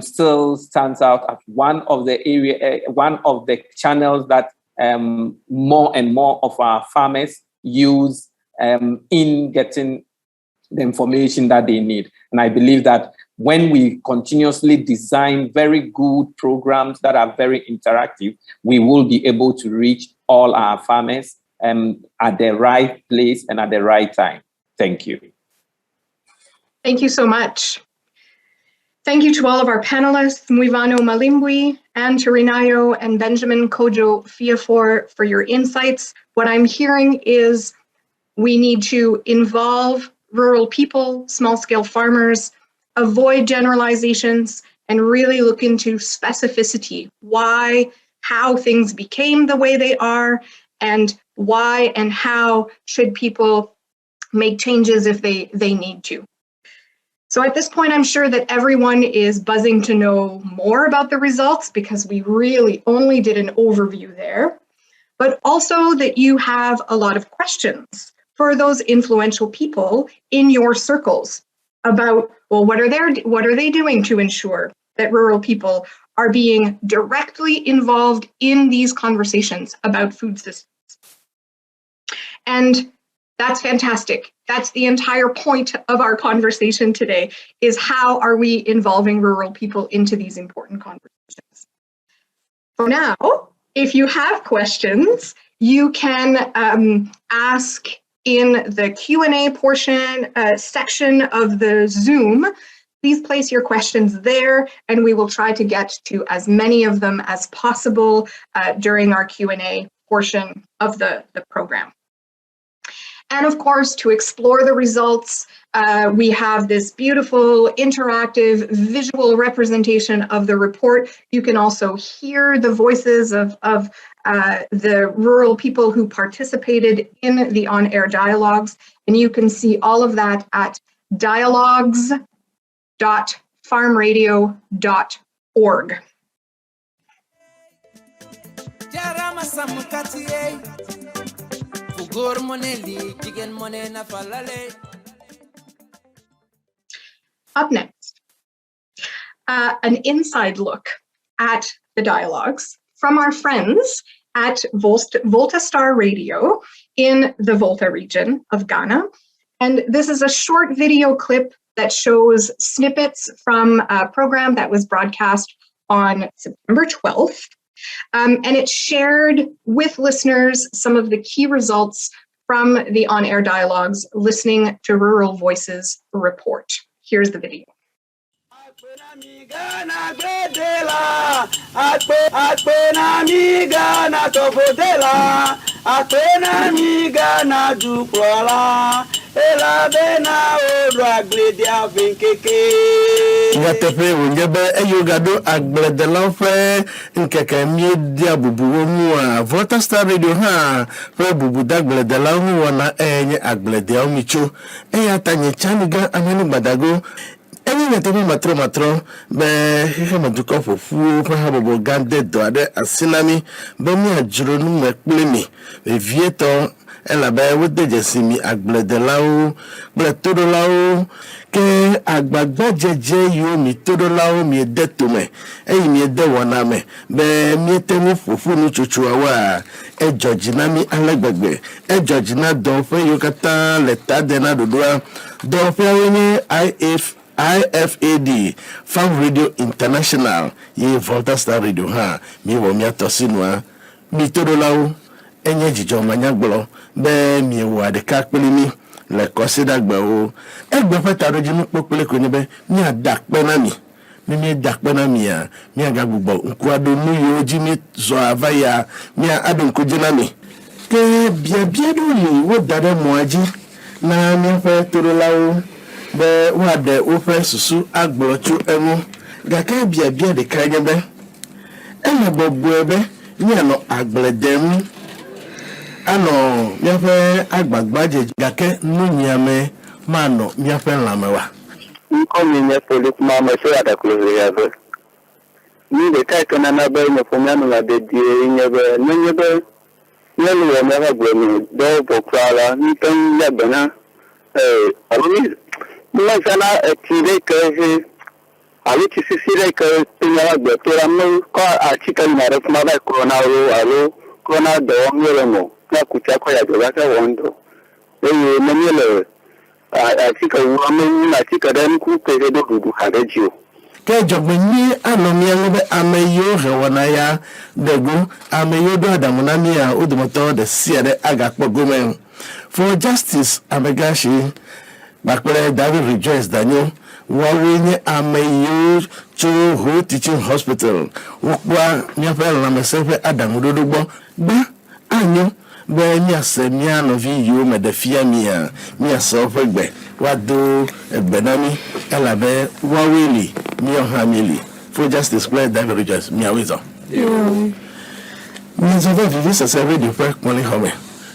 still stands out as one of the channels that more and more of our farmers use in getting the information that they need. And I believe that when we continuously design very good programs that are very interactive, we will be able to reach all our farmers at the right place and at the right time. Thank you. Thank you so much. Thank you to all of our panelists, Mwivano Malimbwi, Anne Turinayo, and Benjamin Kojo Fiafor for your insights. What I'm hearing is we need to involve rural people, small-scale farmers, avoid generalizations, and really look into specificity. Why, how things became the way they are, and why and how should people make changes if they need to. So at this point, I'm sure that everyone is buzzing to know more about the results because we really only did an overview there, but also that you have a lot of questions for those influential people in your circles about, well, what are they doing to ensure that rural people are being directly involved in these conversations about food systems? And that's fantastic. That's the entire point of our conversation today, is how are we involving rural people into these important conversations? For now, if you have questions, you can ask in the Q&A portion section of the Zoom. Please place your questions there, and we will try to get to as many of them as possible during our Q&A portion of the program. And of course, to explore the results, we have this beautiful interactive visual representation of the report. You can also hear the voices of the rural people who participated in the on-air dialogues. And you can see all of that at dialogues.farmradio.org. Up next, an inside look at the dialogues from our friends at Volta Star Radio in the Volta region of Ghana. And this is a short video clip that shows snippets from a program that was broadcast on September 12th. And it shared with listeners some of the key results from the on-air dialogues, listening to Rural Voices report. Here's the video. Ngatepe ungebe eyugado agbledela fe nkeke media bubu mu a Volta Star Radio ha fe bubu dagbledela mu wana enye agblede omicho eya tanye chaniga amani gbadago enye ntepe matro be hehe maduko fofu fa habobo gande do ade asinami be mi ajuro nu mekplemi be vieto ela be wode jesimi agbledela bletodolawo ke agbagba jeje yo mi todolawo mi edetome eyi mi edewona me be mi temu fofu nu chuchu awa e Georgina mi alegbegbe e Georgina do fe yokata leta de na dodua do fe wenye IFAD Farm Radio International ye Volta Star Radio ha mi wo mi atosinwa mi todolawo enye jijo manyagbolo be mi wa de kakpelimi le kosidagbe o egbe feta roji mi popele ko ni be mi adakpe na mi dakpe na mi a mi agagbugbo nkuado nu yoji mi zo avaya mi adon ko jina mi ke bia do li wo dare moaji na mi fe torolawo be wa de o fe susu agbolochu emu gaka bia de kanye be ena bobu ebe mi ano agbledem ano miafe agbagbaje gake nunyame mano miafe lamewa nkomi nye police mama so ada close yabe ni de kai kana na be nye fomya no la de die nye be nye be nye lo me ga gbe ni do pokala ni tan ya bana alumi mo sana tire ke ali ci sire ke tinya gbe to ra mo ko a ci kan na re kuma ba corona ro alo corona do ngere mo na ku cha ko ya do ga wondo me ni le a ci ka wa mo na ci ka dan ku ke do du ha ga jiyo ke jogbenyi anomia ngobe ameyo hewana ya degu ameyo do adamuna mia odumoto de siade agakpo gomen for justice amegashi bakpere David Rejoice Daniel wawenye ameyo cho ho teaching hospital wokwa nyafe la mesefe adamudodogbo ba anyo be mi asemia no vi yo medafia mia mi asofe gbe wado egbenami elabe waweli mi ohamili for justice square David Rejoice mi awizo mi zo vivi se serve de frère money home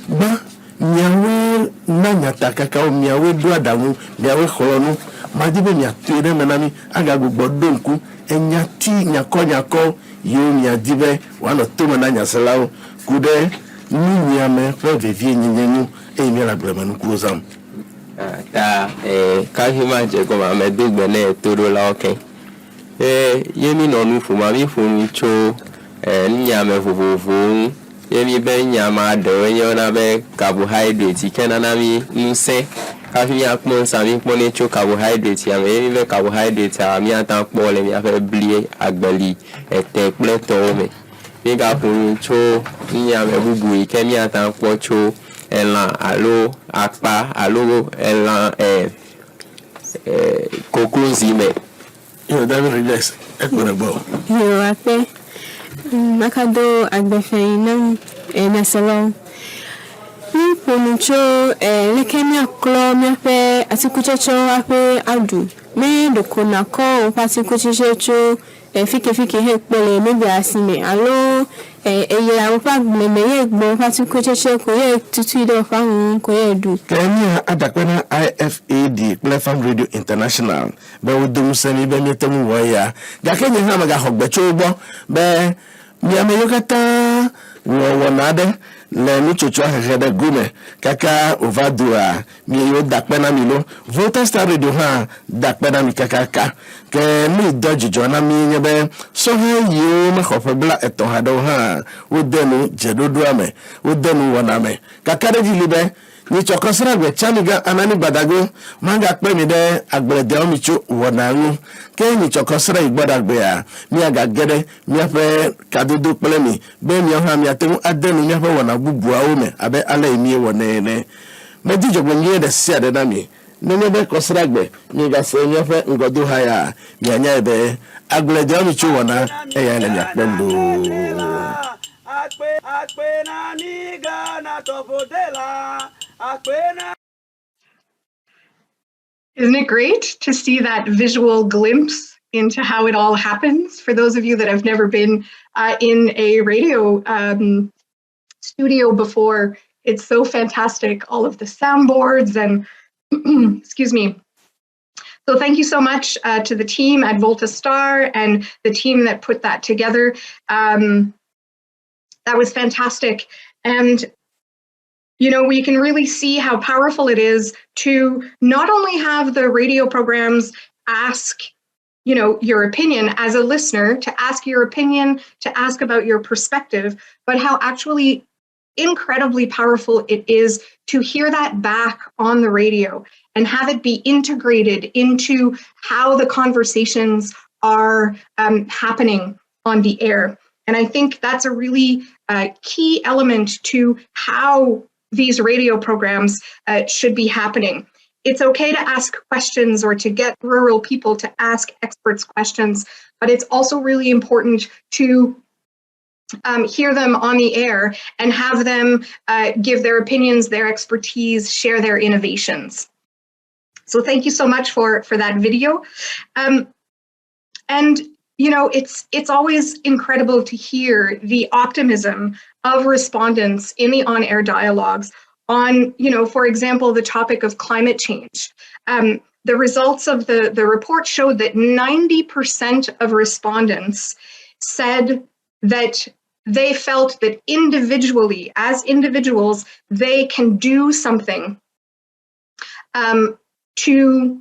ba miawe nanya takaka miawe do adamu miawe khoronu majibe mi atire menami agagu gbodonku enyati nyako yo mi adibe wano to menanya selao kude ni nyame for vivi nyenyenyu mi la bremanu kuzam kahima je ko ma me dugbe na toro la oken yemi no nu fu ma mi fu ni cho nyame fufufu yemi be nyama do nyo na be carbohydrate kena na mi nse kahima akpon sa mi pon ni cho carbohydrate ya yemi be carbohydrate a mi atan po le mi afe blie agbali ete pleto me mi ga fu ni cho nyame bubu ke mi atan po cho elan alo apa alo elan kokunzime yo David Rejoice ekwebo yo ape makado agbefeyin na salon ni ponucho lekemia klo mi ape atikuchecho ape adu me dokona ko patikuchecho fike he pele mebi asime alo eye àwọn pagbele meye gbo patikuchecho ko ye tutu do fahun ko ye du Kenya adakwana IFAD Platform Radio International be wodum semi be metemu waya ga Kenya ha maga hogbecho ugbo be mi ameyokata wo nade le ni chocho ahede gume kaka ovadua mi yo dakpena mi lo Volta Star Radio ha dakpena mi kaka ke mi dojijo na mi nyebe so ha yo ma khofebla eto hado ha wodenu jedodo ame wodenu woname kaka de libe ni chokosra gbe chaniga anani badago manga pe mi de agbede omichu wonanu ke ni chokosra igbadagbe ya mi aga gede mi ape kadudu pele mi be mi ha mi atemu adenu mi ape wona bubu awome abe ala emi wonene me di jogbe mi de sia de na mi nene be kosra gbe mi ga se mi ape ngodo ha ya mi anya ebe agbede omichu wona e ya le mi apendo Isn't it great to see that visual glimpse into how it all happens? For those of you that have never been in a radio studio before, it's so fantastic. All of the soundboards and, excuse me. So thank you so much to the team at Volta Star and the team that put that together. That was fantastic. And you know, we can really see how powerful it is to not only have the radio programs ask, you know, your opinion as a listener, to ask your opinion, to ask about your perspective, but how actually incredibly powerful it is to hear that back on the radio and have it be integrated into how the conversations are happening on the air. And I think that's a really key element to how these radio programs should be happening. It's okay to ask questions or to get rural people to ask experts questions, but it's also really important to hear them on the air and have them give their opinions, their expertise, share their innovations. So thank you so much for that video. And it's always incredible to hear the optimism of respondents in the on-air dialogues on, for example, the topic of climate change. The results of the report showed that 90% of respondents said that they felt that individually, as individuals, they can do something to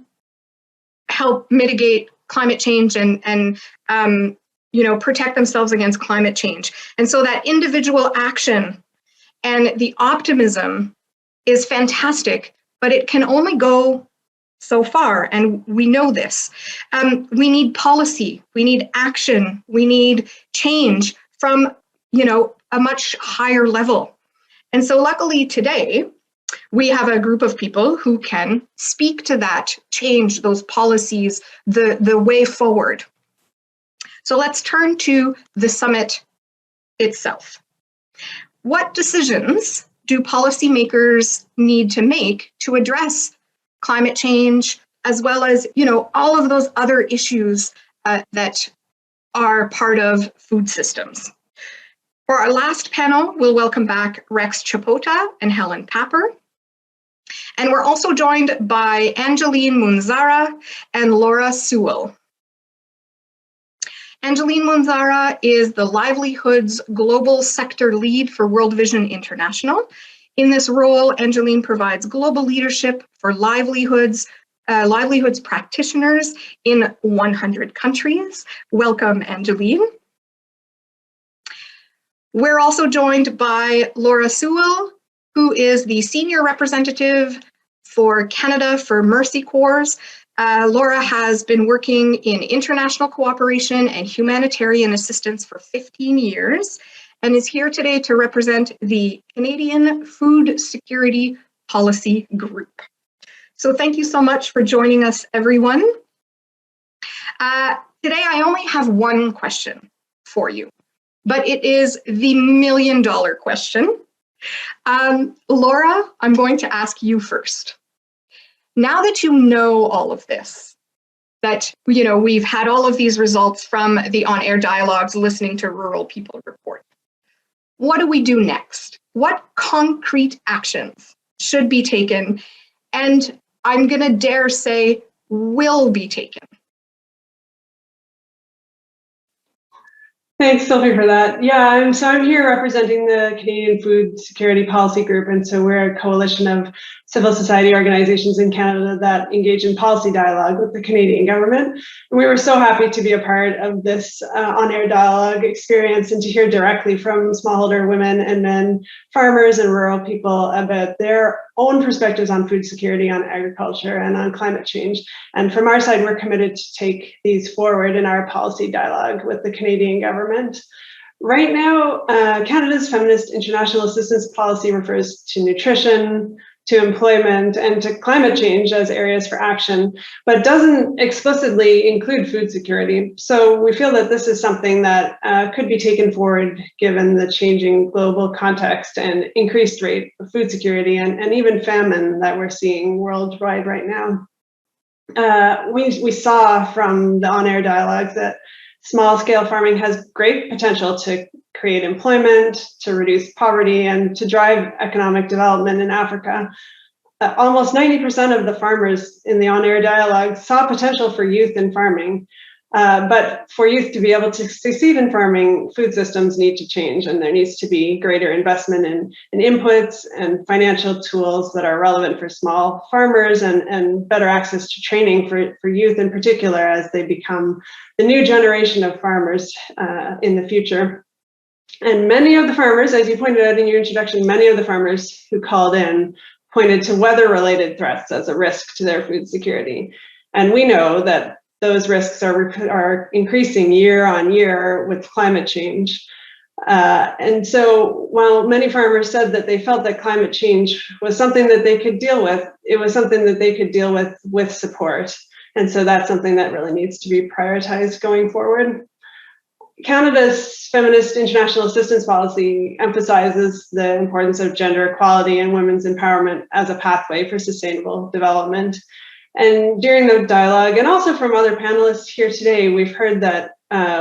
help mitigate climate change and protect themselves against climate change. And so that individual action and the optimism is fantastic, but it can only go so far, and we know this. We need policy, we need action, we need change from, a much higher level. And so luckily today, we have a group of people who can speak to that change, those policies, the way forward. So let's turn to the summit itself. What decisions do policymakers need to make to address climate change, as well as, all of those other issues that are part of food systems? For our last panel, we'll welcome back Rex Chapota and Helen Papper. And we're also joined by Angeline Munzara and Laura Sewell. Angeline Munzara is the Livelihoods Global Sector Lead for World Vision International. In this role, Angeline provides global leadership for livelihoods practitioners in 100 countries. Welcome, Angeline. We're also joined by Laura Sewell, who is the Senior Representative for Canada for Mercy Corps. Laura has been working in international cooperation and humanitarian assistance for 15 years and is here today to represent the Canadian Food Security Policy Group. So thank you so much for joining us, everyone. Today, I only have one question for you, but it is the million-dollar question. Laura, I'm going to ask you first. Now that you know all of this, that we've had all of these results from the on-air dialogues, listening to Rural People Report, what do we do next? What concrete actions should be taken, and I'm going to dare say will be taken? Thanks, Sylvie, for that. Yeah, so I'm here representing the Canadian Food Security Policy Group, and so we're a coalition of civil society organizations in Canada that engage in policy dialogue with the Canadian government. And we were so happy to be a part of this on-air dialogue experience and to hear directly from smallholder women and men, farmers and rural people about their own perspectives on food security, on agriculture, and on climate change. And from our side, we're committed to take these forward in our policy dialogue with the Canadian government. Right now, Canada's Feminist International Assistance Policy refers to nutrition, to employment, and to climate change as areas for action, but doesn't explicitly include food security. So we feel that this is something that could be taken forward given the changing global context and increased rate of food security and even famine that we're seeing worldwide right now. We saw from the on-air dialogues that small-scale farming has great potential to create employment, to reduce poverty, and to drive economic development in Africa. Almost 90% of the farmers in the on-air dialogue saw potential for youth in farming. But for youth to be able to succeed in farming, food systems need to change, and there needs to be greater investment in inputs and financial tools that are relevant for small farmers, and better access to training for youth in particular as they become the new generation of farmers in the future. And many of the farmers, as you pointed out in your introduction, many of the farmers who called in pointed to weather-related threats as a risk to their food security. And we know that those risks are increasing year on year with climate change. And so while many farmers said that they felt that climate change was something that they could deal with, it was something that they could deal with support. And so that's something that really needs to be prioritized going forward. Canada's Feminist International Assistance Policy emphasizes the importance of gender equality and women's empowerment as a pathway for sustainable development. And during the dialogue, and also from other panelists here today, we've heard that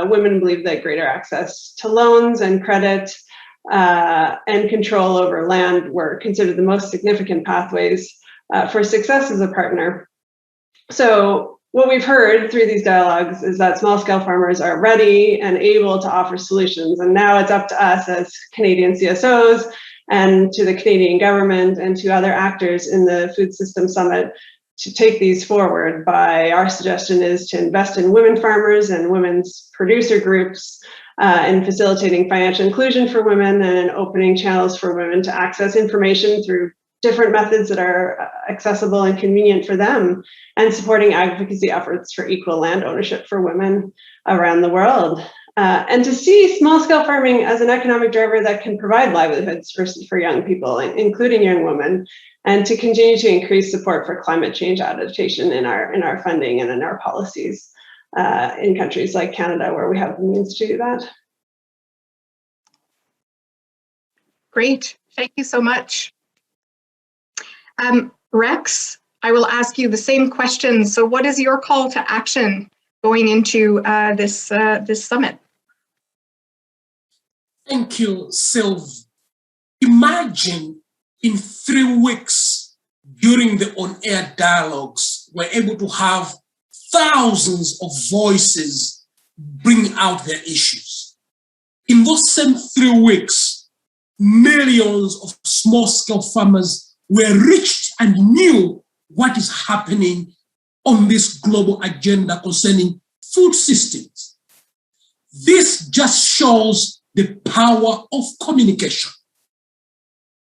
women believe that greater access to loans and credit and control over land were considered the most significant pathways for success as a partner. So what we've heard through these dialogues is that small-scale farmers are ready and able to offer solutions. And now it's up to us as Canadian CSOs and to the Canadian government and to other actors in the Food System Summit to take these forward. Our suggestion is to invest in women farmers and women's producer groups, in facilitating financial inclusion for women and in opening channels for women to access information through different methods that are accessible and convenient for them, and supporting advocacy efforts for equal land ownership for women around the world. And to see small-scale farming as an economic driver that can provide livelihoods for young people, including young women, and to continue to increase support for climate change adaptation in our funding and in our policies in countries like Canada, where we have the means to do that. Great, thank you so much. Rex, I will ask you the same question. So what is your call to action going into this summit? Thank you, Sylv. Imagine in 3 weeks during the on-air dialogues, we're able to have thousands of voices bring out their issues. In those same 3 weeks, millions of small-scale farmers were reached and knew what is happening on this global agenda concerning food systems. This just shows the power of communication.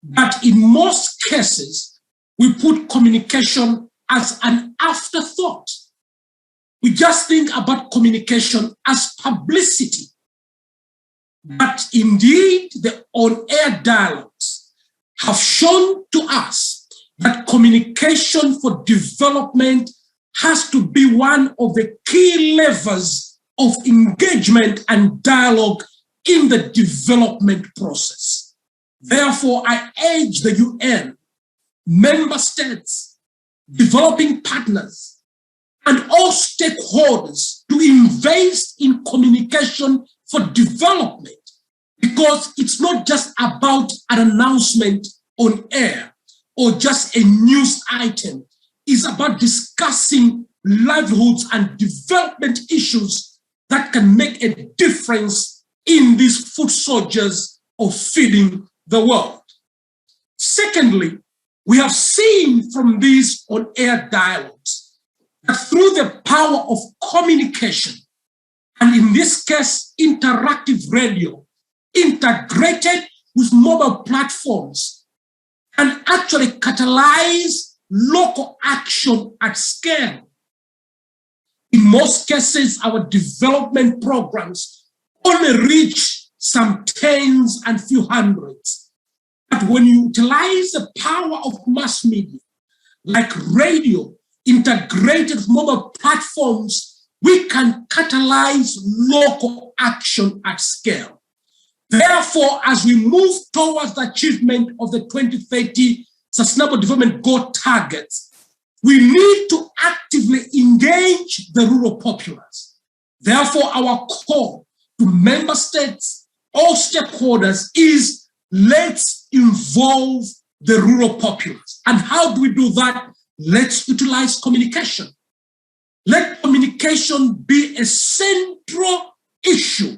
But in most cases, we put communication as an afterthought. We just think about communication as publicity. But indeed, the on-air dialogues have shown to us that communication for development has to be one of the key levers of engagement and dialogue in the development process. Therefore, I urge the UN, member states, developing partners, and all stakeholders to invest in communication for development, because it's not just about an announcement on air or just a news item. It's about discussing livelihoods and development issues that can make a difference in these food soldiers of feeding the world. Secondly, we have seen from these on-air dialogues that through the power of communication, and in this case, interactive radio, integrated with mobile platforms, can actually catalyze local action at scale. In most cases, our development programs only reach some tens and few hundreds. But when you utilize the power of mass media, like radio, integrated mobile platforms, we can catalyze local action at scale. Therefore, as we move towards the achievement of the 2030 Sustainable Development Goal targets, we need to actively engage the rural populace. Therefore, our call to member states, all stakeholders, is let's involve the rural populace. And how do we do that? Let's utilize communication. Let communication be a central issue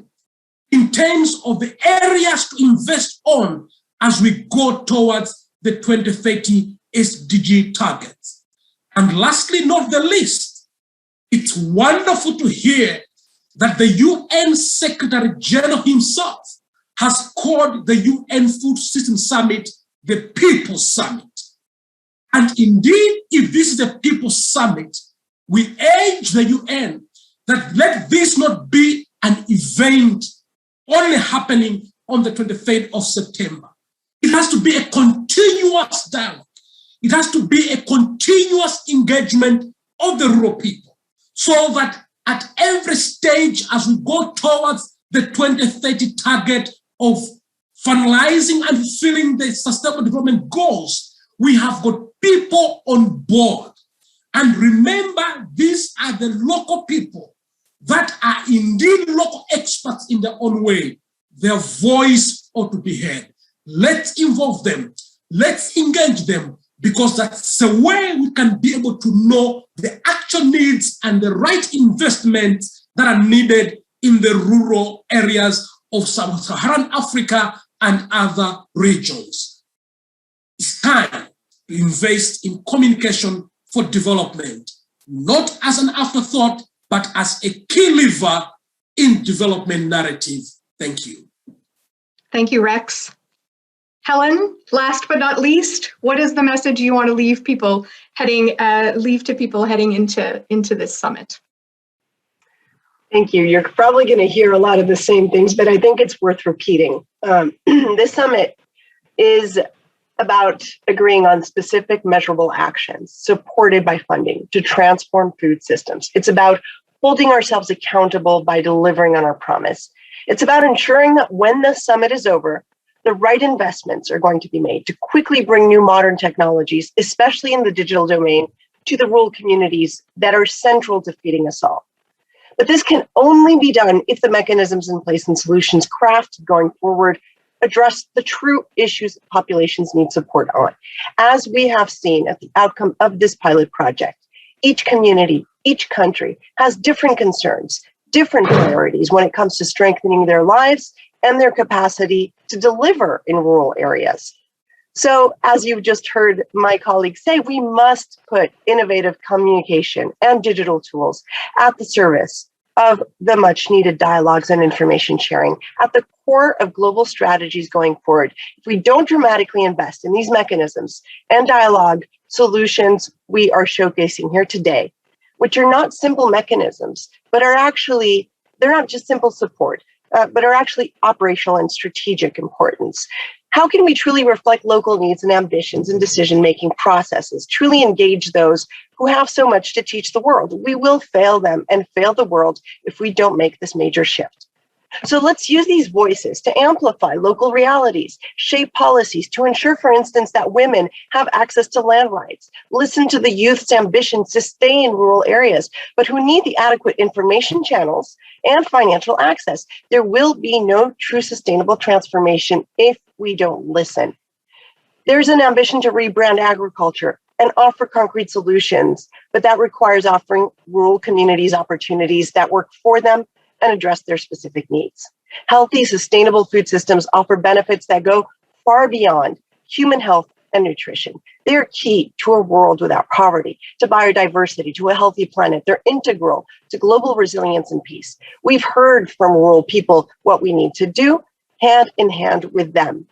in terms of the areas to invest on as we go towards the 2030 SDG targets. And lastly, not the least, it's wonderful to hear that the UN Secretary General himself has called the UN Food System Summit the People's Summit. And indeed, if this is the People's Summit, we urge the UN that let this not be an event only happening on the 23rd of September. It has to be a continuous dialogue. It has to be a continuous engagement of the rural people, so that at every stage as we go towards the 2030 target of finalizing and fulfilling the Sustainable Development Goals, we have got people on board. And remember, these are the local people, that are indeed local experts in their own way, their voice ought to be heard. Let's involve them. Let's engage them, because that's the way we can be able to know the actual needs and the right investments that are needed in the rural areas of sub-Saharan Africa and other regions. It's time to invest in communication for development, not as an afterthought, but as a key lever in development narrative. Thank you. Thank you, Rex. Helen, last but not least, what is the message you want to leave to people heading into this summit? Thank you. You're probably going to hear a lot of the same things, but I think it's worth repeating. This summit is about agreeing on specific measurable actions supported by funding to transform food systems. It's about holding ourselves accountable by delivering on our promise. It's about ensuring that when the summit is over, the right investments are going to be made to quickly bring new modern technologies, especially in the digital domain, to the rural communities that are central to feeding us all. But this can only be done if the mechanisms in place and solutions crafted going forward address the true issues populations need support on. As we have seen at the outcome of this pilot project, each community, each country has different concerns, different priorities when it comes to strengthening their lives and their capacity to deliver in rural areas. So, as you've just heard my colleagues say, we must put innovative communication and digital tools at the service of the much needed dialogues and information sharing at the core of global strategies going forward. If we don't dramatically invest in these mechanisms and dialogue solutions we are showcasing here today, which are not simple mechanisms, but are actually, they're not just simple support, but are actually operational and strategic importance. How can we truly reflect local needs and ambitions in decision-making processes, truly engage those who have so much to teach the world? We will fail them and fail the world if we don't make this major shift. So let's use these voices to amplify local realities, shape policies to ensure, for instance, that women have access to land rights, listen to the youth's ambitions to stay in rural areas, but who need the adequate information channels and financial access. There will be no true sustainable transformation if we don't listen. There's an ambition to rebrand agriculture and offer concrete solutions, but that requires offering rural communities opportunities that work for them and address their specific needs. Healthy, sustainable food systems offer benefits that go far beyond human health and nutrition. They are key to a world without poverty, to biodiversity, to a healthy planet. They're integral to global resilience and peace. We've heard from rural people what we need to do, hand in hand with them.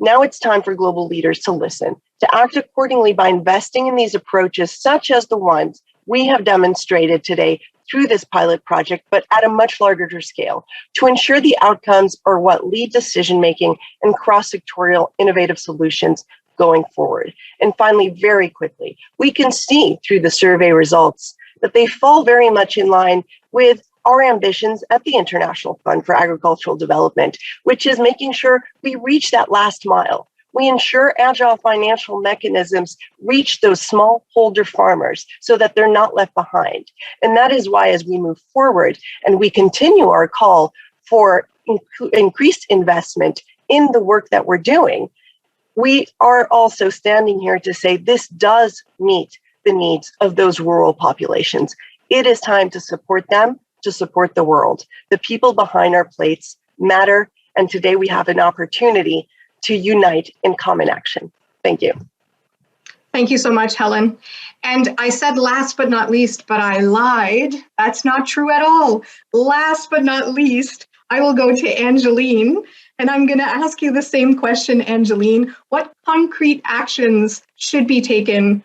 Now it's time for global leaders to listen, to act accordingly by investing in these approaches, such as the ones we have demonstrated today through this pilot project, but at a much larger scale, to ensure the outcomes are what lead decision-making and cross-sectorial innovative solutions going forward. And finally, very quickly, we can see through the survey results that they fall very much in line with our ambitions at the International Fund for Agricultural Development, which is making sure we reach that last mile. We ensure agile financial mechanisms reach those smallholder farmers so that they're not left behind. And that is why, as we move forward and we continue our call for increased investment in the work that we're doing, we are also standing here to say this does meet the needs of those rural populations. It is time to support them, to support the world. The people behind our plates matter, and today we have an opportunity to unite in common action. Thank you. Thank you so much, Helen. And I said last but not least, but I lied. That's not true at all. Last but not least, I will go to Angeline, and I'm going to ask you the same question, Angeline. What concrete actions should be taken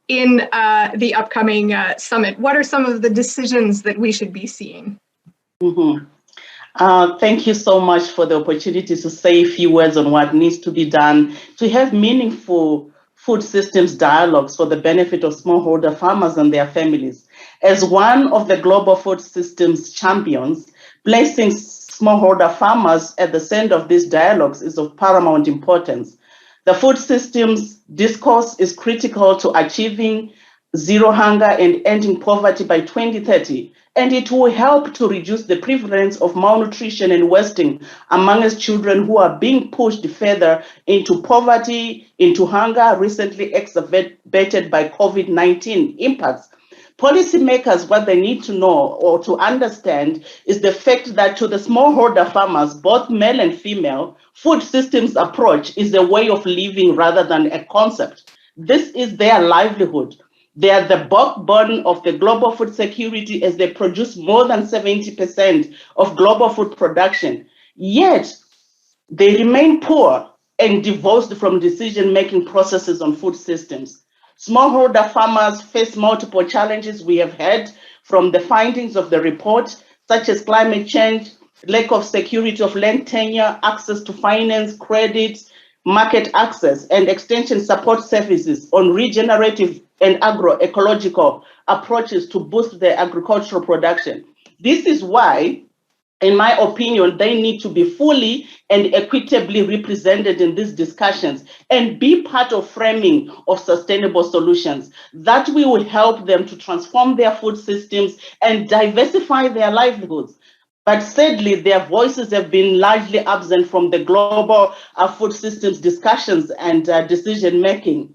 in the upcoming summit? What are some of the decisions that we should be seeing? Thank you so much for the opportunity to say a few words on what needs to be done to have meaningful food systems dialogues for the benefit of smallholder farmers and their families. As one of the global food systems champions, placing smallholder farmers at the center of these dialogues is of paramount importance. The food systems discourse is critical to achieving zero hunger and ending poverty by 2030. And it will help to reduce the prevalence of malnutrition and wasting amongst children who are being pushed further into poverty, into hunger, recently exacerbated by COVID-19 impacts. Policymakers, what they need to know or to understand is the fact that to the smallholder farmers, both male and female, food systems approach is a way of living rather than a concept. This is their livelihood. They are the backbone of the global food security as they produce more than 70% of global food production. Yet, they remain poor and divorced from decision-making processes on food systems. Smallholder farmers face multiple challenges we have heard from the findings of the report, such as climate change, lack of security of land tenure, access to finance, credit, market access, and extension support services on regenerative and agroecological approaches to boost their agricultural production. This is why, in my opinion, they need to be fully and equitably represented in these discussions and be part of framing of sustainable solutions that will help them to transform their food systems and diversify their livelihoods. But sadly, their voices have been largely absent from the global food systems discussions and decision-making.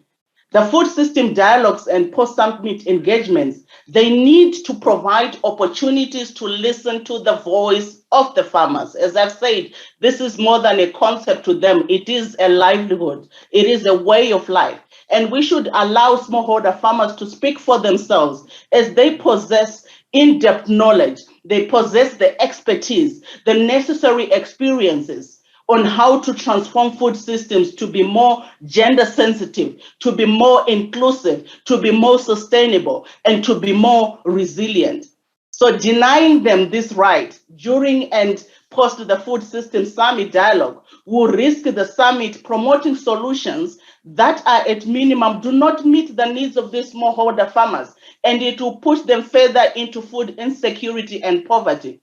The food system dialogues and post-summit engagements, they need to provide opportunities to listen to the voice of the farmers. As I've said, this is more than a concept to them. It is a livelihood. It is a way of life. And we should allow smallholder farmers to speak for themselves as they possess in-depth knowledge. They possess the expertise, the necessary experiences on how to transform food systems to be more gender sensitive, to be more inclusive, to be more sustainable, and to be more resilient. So denying them this right during and post the Food System Summit dialogue will risk the summit promoting solutions that are at minimum do not meet the needs of these smallholder farmers, and it will push them further into food insecurity and poverty.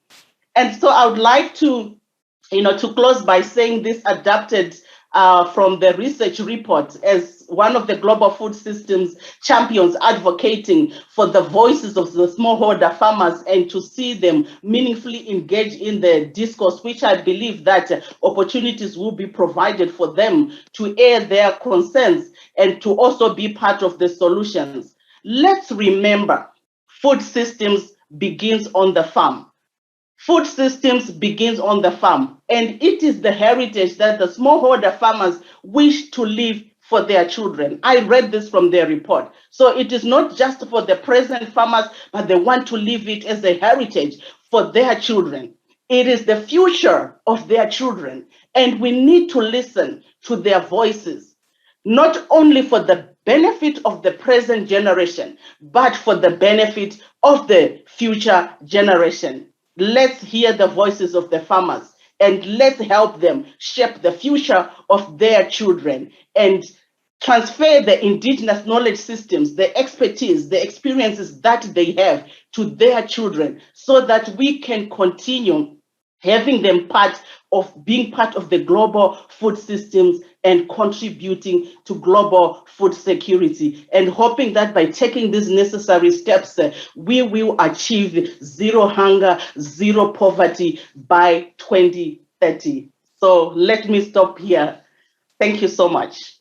And so I would like to close by saying this adapted from the research report as one of the global food systems champions advocating for the voices of the smallholder farmers and to see them meaningfully engage in the discourse, which I believe that opportunities will be provided for them to air their concerns and to also be part of the solutions. Let's remember, food systems begins on the farm. Food systems begins on the farm, and it is the heritage that the smallholder farmers wish to leave for their children. I read this from their report. So it is not just for the present farmers, but they want to leave it as a heritage for their children. It is the future of their children, and we need to listen to their voices, not only for the benefit of the present generation, but for the benefit of the future generation. Let's hear the voices of the farmers and let's help them shape the future of their children and transfer the indigenous knowledge systems, the expertise, the experiences that they have to their children so that we can continue having them being part of the global food systems and contributing to global food security, and hoping that by taking these necessary steps, we will achieve zero hunger, zero poverty by 2030. So let me stop here. Thank you so much.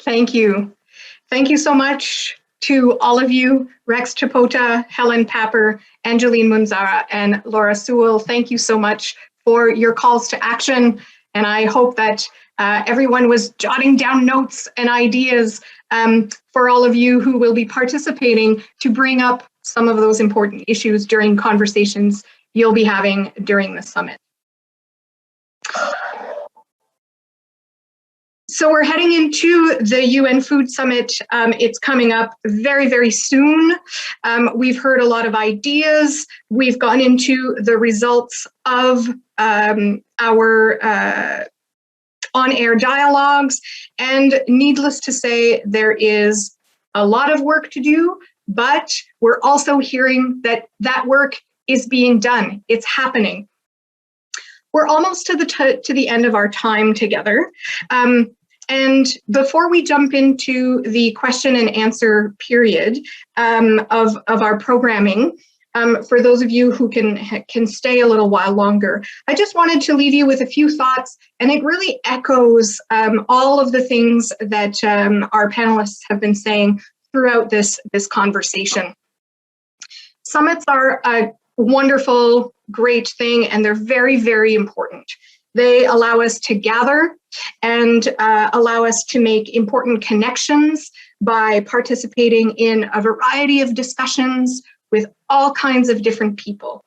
Thank you. Thank you so much to all of you, Rex Chapota, Helen Papper, Angeline Munzara, and Laura Sewell. Thank you so much for your calls to action. And I hope that everyone was jotting down notes and ideas for all of you who will be participating to bring up some of those important issues during conversations you'll be having during the summit. So we're heading into the UN Food Summit. It's coming up very, very soon. We've heard a lot of ideas. We've gone into the results of our on-air dialogues. And needless to say, there is a lot of work to do, but we're also hearing that that work is being done. It's happening. We're almost to the end of our time together. And before we jump into the question and answer period of our programming, for those of you who can stay a little while longer, I just wanted to leave you with a few thoughts, and it really echoes all of the things that our panelists have been saying throughout this conversation. Summits are a wonderful, great thing, and they're very, very important. They allow us to gather and allow us to make important connections by participating in a variety of discussions with all kinds of different people.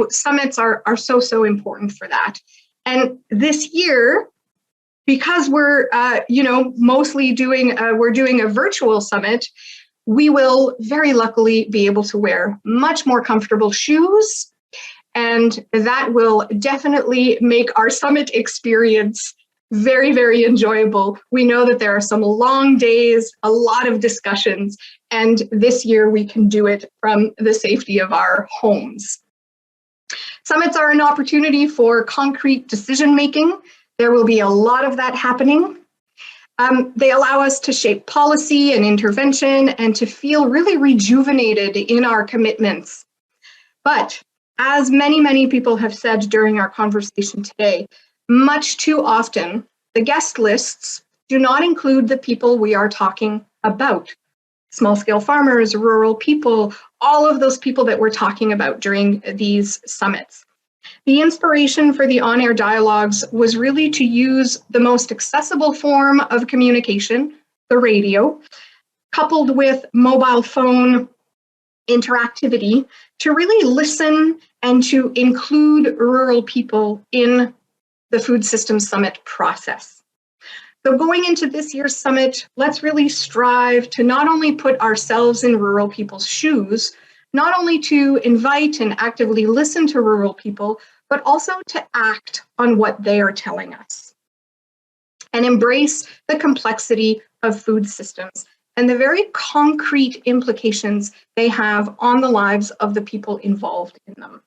Summits are so important for that. And this year, because we're mostly doing a virtual summit, we will very luckily be able to wear much more comfortable shoes, and that will definitely make our summit experience very, very enjoyable. We know that there are some long days, a lot of discussions, and this year we can do it from the safety of our homes. Summits are an opportunity for concrete decision making. There will be a lot of that happening. They allow us to shape policy and intervention and to feel really rejuvenated in our commitments. But as many, many people have said during our conversation today, much too often, the guest lists do not include the people we are talking about. Small-scale farmers, rural people, all of those people that we're talking about during these summits. The inspiration for the on-air dialogues was really to use the most accessible form of communication, the radio, coupled with mobile phone interactivity, to really listen and to include rural people in the Food Systems Summit process. So going into this year's summit, let's really strive to not only put ourselves in rural people's shoes, not only to invite and actively listen to rural people, but also to act on what they are telling us and embrace the complexity of food systems and the very concrete implications they have on the lives of the people involved in them.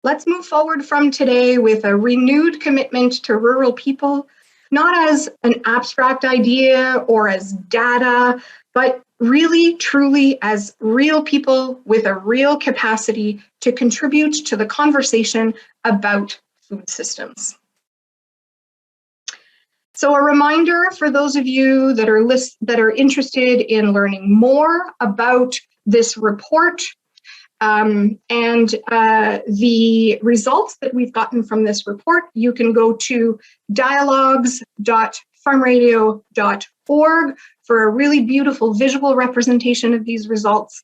Let's move forward from today with a renewed commitment to rural people, not as an abstract idea or as data, but really, truly as real people with a real capacity to contribute to the conversation about food systems. So a reminder for those of you that are interested in learning more about this report and the results that we've gotten from this report, you can go to dialogues.farmradio.org for a really beautiful visual representation of these results.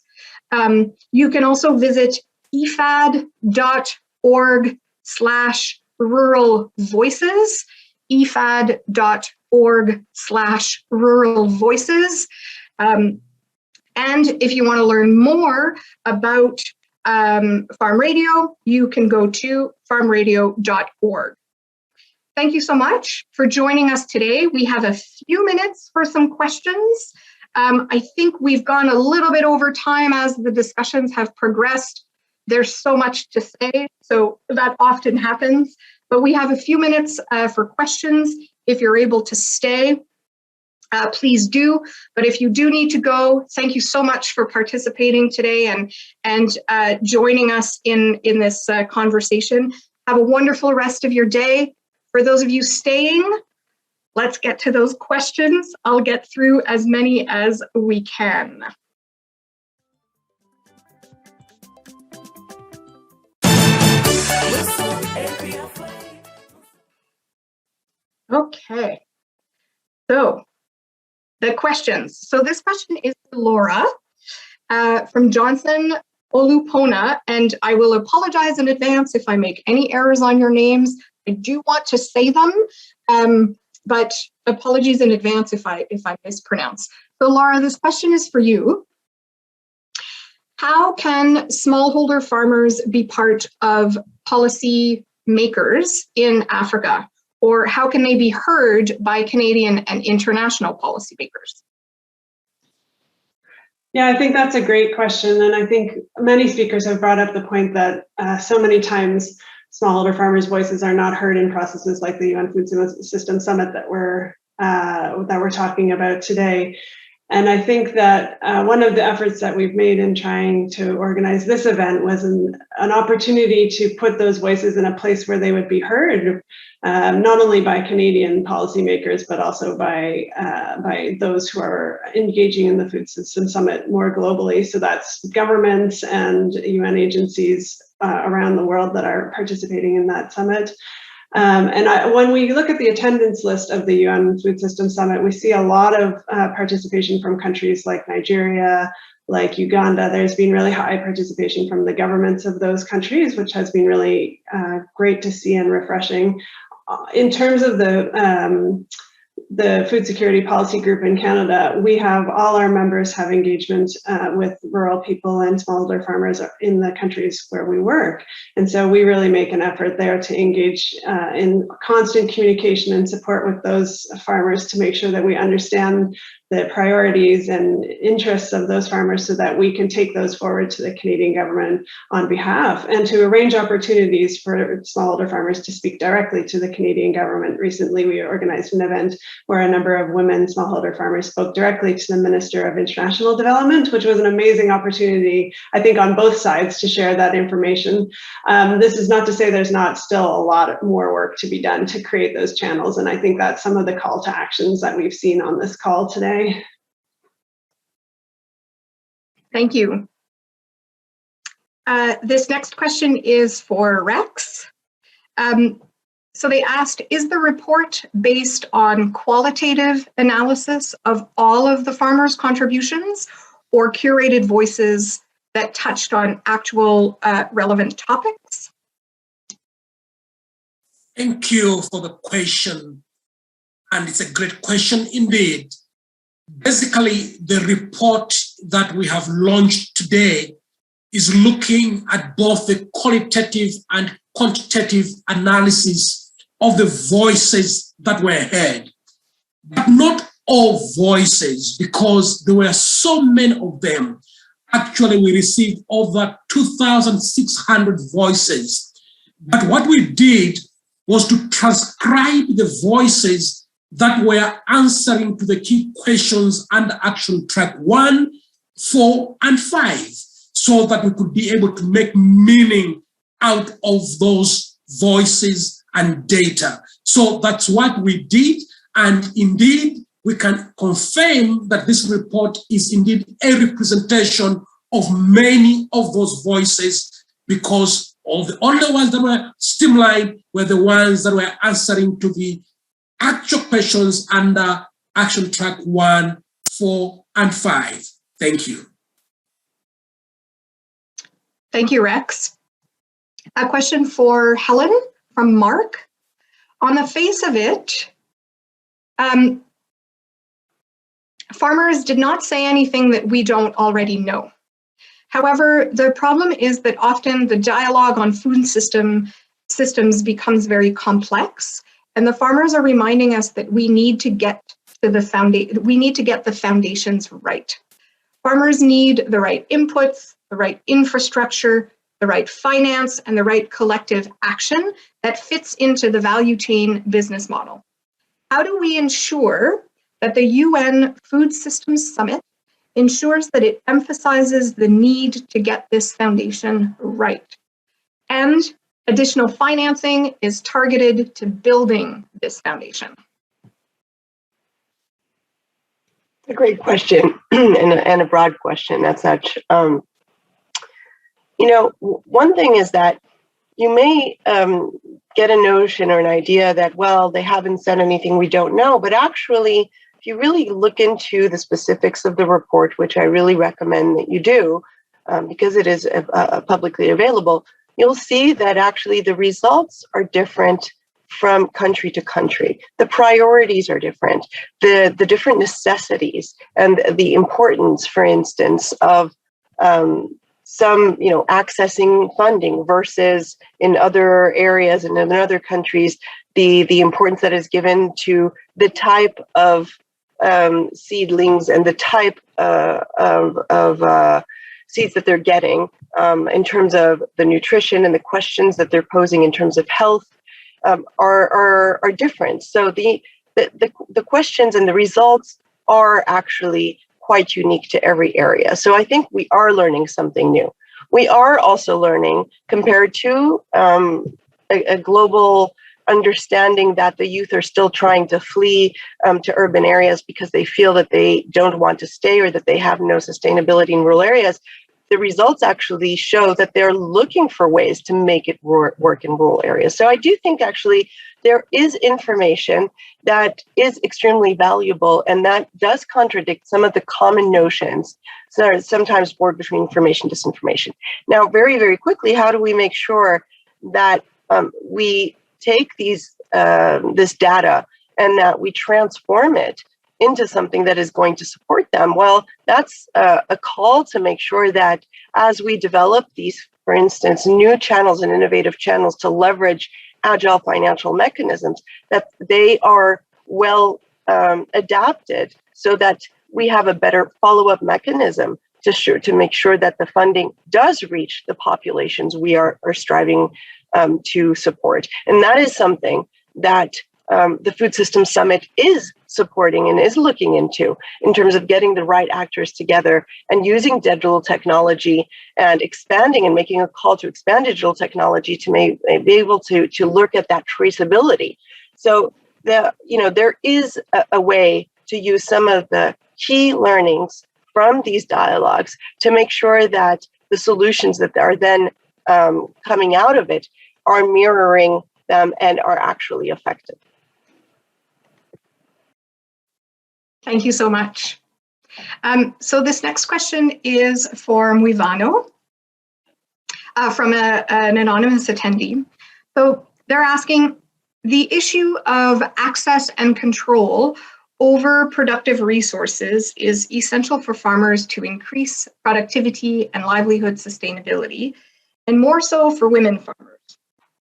You can also visit ifad.org/rural voices, ifad.org/rural voices. And if you want to learn more about Farm Radio, you can go to farmradio.org. Thank you so much for joining us today. We have a few minutes for some questions. I think we've gone a little bit over time as the discussions have progressed. There's so much to say, so that often happens. But we have a few minutes for questions. If you're able to stay, please do. But if you do need to go, thank you so much for participating today and joining us in this conversation. Have a wonderful rest of your day. For those of you staying, let's get to those questions. I'll get through as many as we can. Okay, so the questions. So this question is Laura from Johnson Olupona, and I will apologize in advance if I make any errors on your names. I do want to say them, but apologies in advance if I mispronounce. So Laura, this question is for you. How can smallholder farmers be part of policy makers in Africa? Or how can they be heard by Canadian and international policymakers? Yeah, I think that's a great question. And I think many speakers have brought up the point that so many times smallholder farmers' voices are not heard in processes like the UN Food System Summit that we're that we're talking about today. And I think that one of the efforts that we've made in trying to organize this event was an opportunity to put those voices in a place where they would be heard, not only by Canadian policymakers, but also by those who are engaging in the Food System Summit more globally. So that's governments and UN agencies around the world that are participating in that summit. When we look at the attendance list of the UN Food System Summit, we see a lot of participation from countries like Nigeria, like Uganda. There's been really high participation from the governments of those countries, which has been really great to see and refreshing. In terms of the Food Security Policy Group in Canada, we have all our members have engagement with rural people and smallholder farmers in the countries where we work. And so we really make an effort there to engage in constant communication and support with those farmers to make sure that we understand the priorities and interests of those farmers so that we can take those forward to the Canadian government on behalf, and to arrange opportunities for smallholder farmers to speak directly to the Canadian government. Recently, we organized an event where a number of women smallholder farmers spoke directly to the Minister of International Development, which was an amazing opportunity, I think, on both sides to share that information. This is not to say there's not still a lot more work to be done to create those channels, and I think that's some of the call to actions that we've seen on this call today. Thank you. This next question is for Rex. So they asked, is the report based on qualitative analysis of all of the farmers' contributions or curated voices that touched on actual relevant topics? Thank you for the question. And it's a great question indeed. Basically, the report that we have launched today is looking at both the qualitative and quantitative analysis of the voices that were heard, but not all voices, because there were so many of them. Actually, we received over 2,600 voices. But what we did was to transcribe the voices that were answering to the key questions under action track 1, 4, and 5, so that we could be able to make meaning out of those voices and data. So that's what we did. And indeed, we can confirm that this report is indeed a representation of many of those voices, because all the only ones that were streamlined were the ones that were answering to the actual questions under action track 1, 4, and 5. Thank you. Thank you, Rex. A question for Helen from Mark. On the face of it, farmers did not say anything that we don't already know. However, the problem is that often the dialogue on food systems becomes very complex, and the farmers are reminding us that we need to get to the foundations right. Farmers need the right inputs, the right infrastructure, the right finance, and the right collective action that fits into the value chain business model. How do we ensure that the UN Food Systems Summit ensures that it emphasizes the need to get this foundation right, and additional financing is targeted to building this foundation? A great question and a broad question as such. One thing is that you may get a notion or an idea that, well, they haven't said anything we don't know, but actually, if you really look into the specifics of the report, which I really recommend that you do, because it is publicly available, you'll see that actually the results are different from country to country. The priorities are different. The different necessities and the importance, for instance, of some, accessing funding versus in other areas and in other countries, the importance that is given to the type of seedlings and the type of seeds that they're getting in terms of the nutrition and the questions that they're posing in terms of health are different. So the the questions and the results are actually quite unique to every area. So I think we are learning something new. We are also learning, compared to a global understanding, that the youth are still trying to flee to urban areas because they feel that they don't want to stay or that they have no sustainability in rural areas. The results actually show that they're looking for ways to make it work in rural areas. So I do think actually there is information that is extremely valuable, and that does contradict some of the common notions that are sometimes bordered between information and disinformation. Now, very, very quickly, how do we make sure that we take this data and that we transform it into something that is going to support them? Well, that's a call to make sure that as we develop these, for instance, new channels and innovative channels to leverage agile financial mechanisms, that they are well adapted so that we have a better follow-up mechanism to make sure that the funding does reach the populations we are striving to support. And that is something that the Food Systems Summit is supporting and is looking into, in terms of getting the right actors together and using digital technology and expanding and making a call to expand digital technology to be able to look at that traceability. So there is a way to use some of the key learnings from these dialogues to make sure that the solutions that are then coming out of it are mirroring them and are actually effective. Thank you so much. So this next question is for Muivano from an anonymous attendee. So they're asking, the issue of access and control over productive resources is essential for farmers to increase productivity and livelihood sustainability, and more so for women farmers.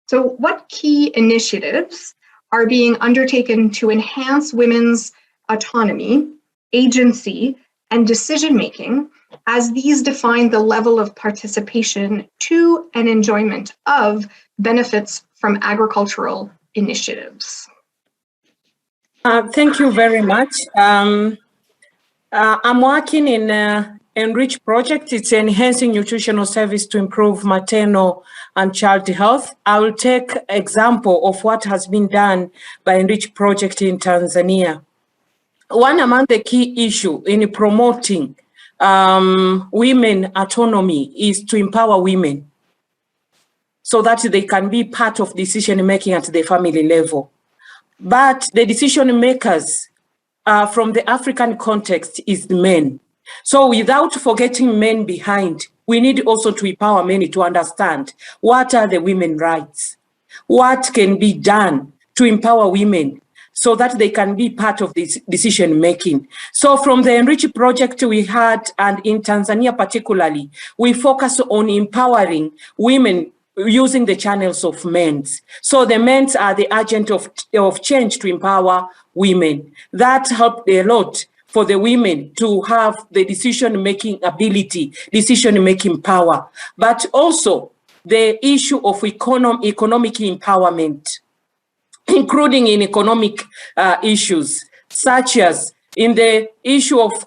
So what key initiatives are being undertaken to enhance women's autonomy, agency, and decision-making as these define the level of participation to and enjoyment of benefits from agricultural initiatives? Thank you very much. I'm working in Enrich project. It's enhancing nutritional service to improve maternal and child health. I will take example of what has been done by Enrich project in Tanzania. One among the key issue in promoting women autonomy is to empower women so that they can be part of decision making at the family level. But the decision makers from the African context is the men. So without forgetting men behind, we need also to empower men to understand what are the women's rights, what can be done to empower women so that they can be part of this decision making. So from the Enrich project we had, and in Tanzania particularly, we focus on empowering women using the channels of men. So the men are the agent of change to empower women. That helped a lot for the women to have the decision-making ability, decision-making power, but also the issue of economic empowerment, including in economic issues, such as in the issue of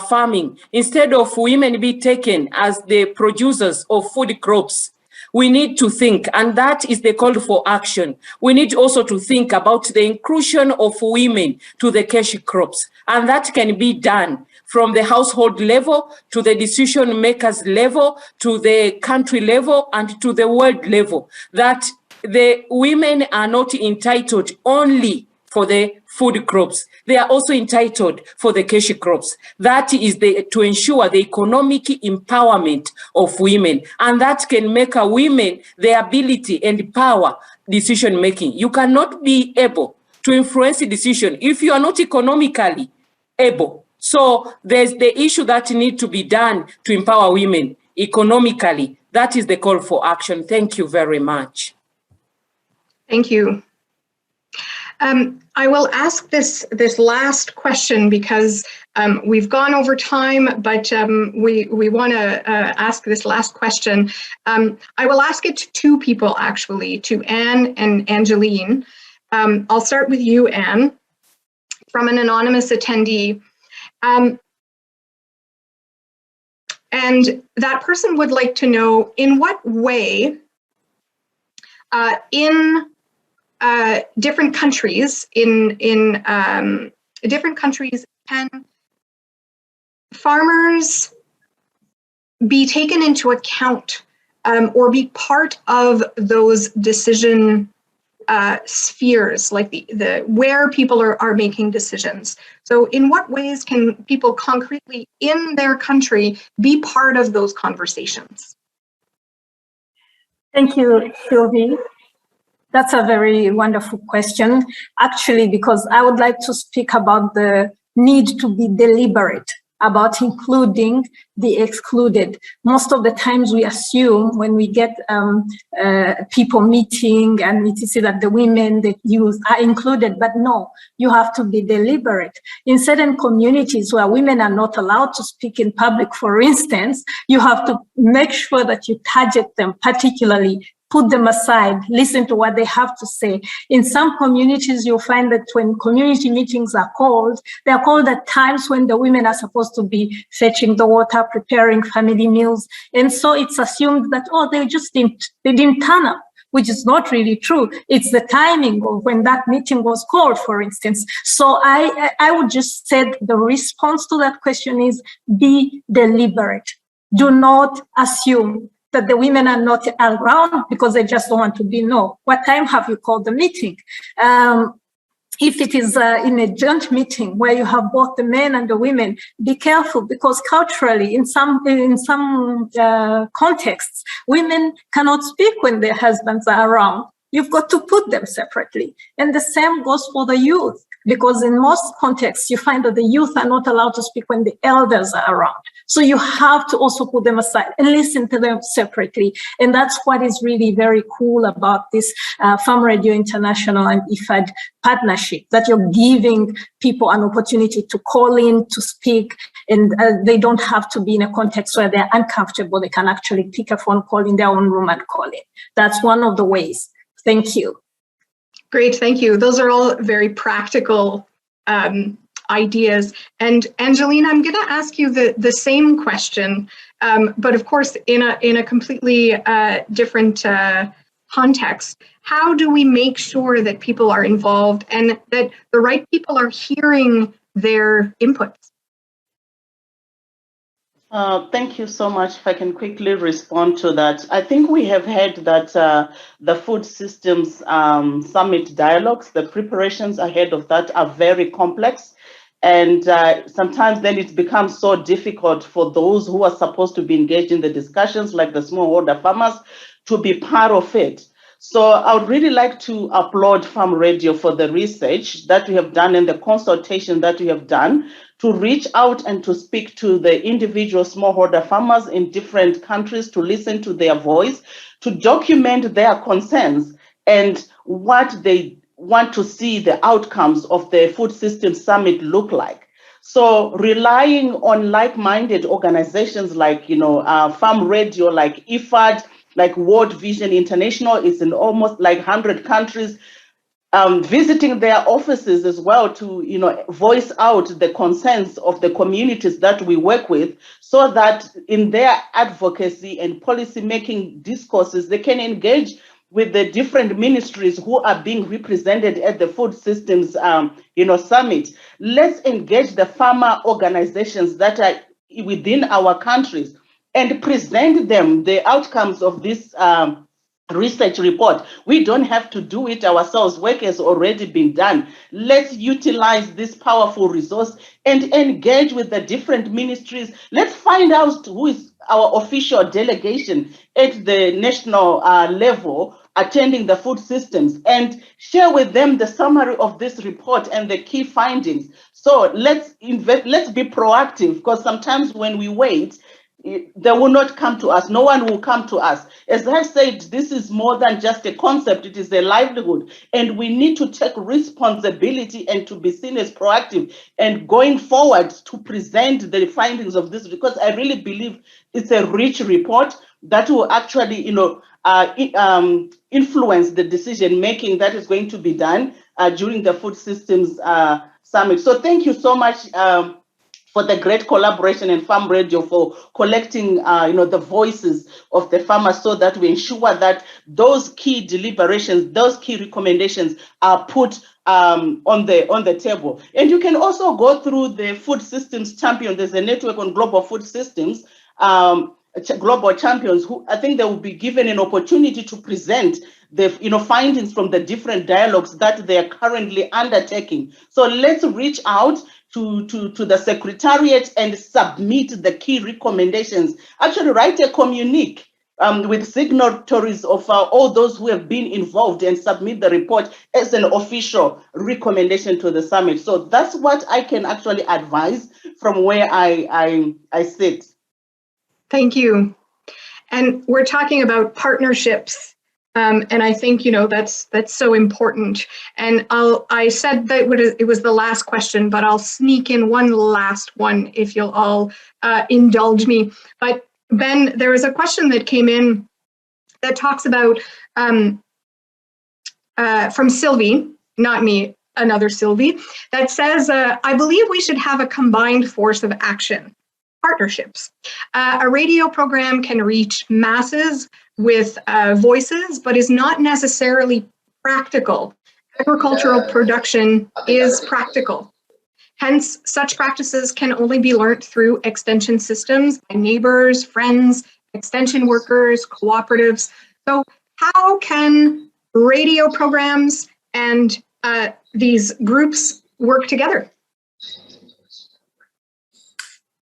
farming. Instead of women be taken as the producers of food crops, we need to think, and that is the call for action. We need also to think about the inclusion of women to the cash crops, and that can be done from the household level to the decision makers level to the country level and to the world level, that the women are not entitled only for the food crops. They are also entitled for the cash crops. That is to ensure the economic empowerment of women. And that can make a women the ability and power decision making. You cannot be able to influence a decision if you are not economically able. So there's the issue that needs to be done to empower women economically. That is the call for action. Thank you very much. Thank you. I will ask this last question because we've gone over time, but we want to ask this last question. I will ask it to two people, actually, to Anne and Angeline. I'll start with you, Anne. from an anonymous attendee. And that person would like to know in what way in different countries, different countries, can farmers be taken into account or be part of those decision spheres, like the where people are making decisions. So in what ways can people concretely in their country be part of those conversations? Thank you, Sylvie. That's a very wonderful question, actually, because I would like to speak about the need to be deliberate about including the excluded. Most of the times we assume when we get people meeting and we see that the women, the youth are included, but no, you have to be deliberate. In certain communities where women are not allowed to speak in public, for instance, you have to make sure that you target them particularly, put them aside, listen to what they have to say. In some communities, you'll find that when community meetings are called, they're called at times when the women are supposed to be fetching the water, preparing family meals. And so it's assumed that, oh, they didn't turn up, which is not really true. It's the timing of when that meeting was called, for instance. So I would just say the response to that question is be deliberate. Do not assume that the women are not around because they just don't want to be. No. What time have you called the meeting? If it is in a joint meeting where you have both the men and the women, be careful, because culturally, in some contexts, women cannot speak when their husbands are around. You've got to put them separately. And the same goes for the youth, because in most contexts, you find that the youth are not allowed to speak when the elders are around. So you have to also put them aside and listen to them separately. And that's what is really very cool about this Farm Radio International and IFAD partnership, that you're giving people an opportunity to call in, to speak, and they don't have to be in a context where they're uncomfortable. They can actually pick a phone call in their own room and call in. That's one of the ways. Thank you. Great, thank you. Those are all very practical ideas. And Angelina, I'm going to ask you the same question, but of course in a completely different context. How do we make sure that people are involved and that the right people are hearing their inputs? Thank you so much. If I can quickly respond to that. I think we have heard that the Food Systems Summit dialogues, the preparations ahead of that are very complex. And sometimes then it becomes so difficult for those who are supposed to be engaged in the discussions, like the smallholder farmers, to be part of it. So I would really like to applaud Farm Radio for the research that we have done and the consultation that we have done to reach out and to speak to the individual smallholder farmers in different countries, to listen to their voice, to document their concerns and what they want to see the outcomes of the Food Systems Summit look like. So relying on like-minded organizations like, Farm Radio, like IFAD, like World Vision International is in almost like 100 countries, visiting their offices as well to, voice out the concerns of the communities that we work with, so that in their advocacy and policy making discourses, they can engage with the different ministries who are being represented at the Food Systems, Summit. Let's engage the farmer organizations that are within our countries and present them the outcomes of this research report. We don't have to do it ourselves. Work has already been done. Let's utilize this powerful resource and engage with the different ministries. Let's find out who is our official delegation at the national level attending the food systems and share with them the summary of this report and the key findings. So let's be proactive, because sometimes when we wait, they will not come to us. No one will come to us. As I said, this is more than just a concept. It is a livelihood. And we need to take responsibility and to be seen as proactive and going forward to present the findings of this, because I really believe it's a rich report that will actually, influence the decision making that is going to be done during the Food Systems summit. So thank you so much for the great collaboration in Farm Radio for collecting the voices of the farmers so that we ensure that those key deliberations, those key recommendations are put on the table. And you can also go through the Food Systems Champion. There's a network on global food systems, global champions, who I think they will be given an opportunity to present the findings from the different dialogues that they are currently undertaking. So let's reach out to the Secretariat and submit the key recommendations. Actually write a communique with signatories of all those who have been involved and submit the report as an official recommendation to the summit. So that's what I can actually advise from where I sit. Thank you. And we're talking about partnerships. And I think, that's so important. And I said that it was the last question, but I'll sneak in one last one if you'll all indulge me. But Ben, there was a question that came in that talks about, from Sylvie, not me, another Sylvie, that says, I believe we should have a combined force of action. Partnerships. A radio program can reach masses with voices, but is not necessarily practical. Agricultural production is practical. Hence, such practices can only be learnt through extension systems by neighbors, friends, extension workers, cooperatives. So how can radio programs and these groups work together?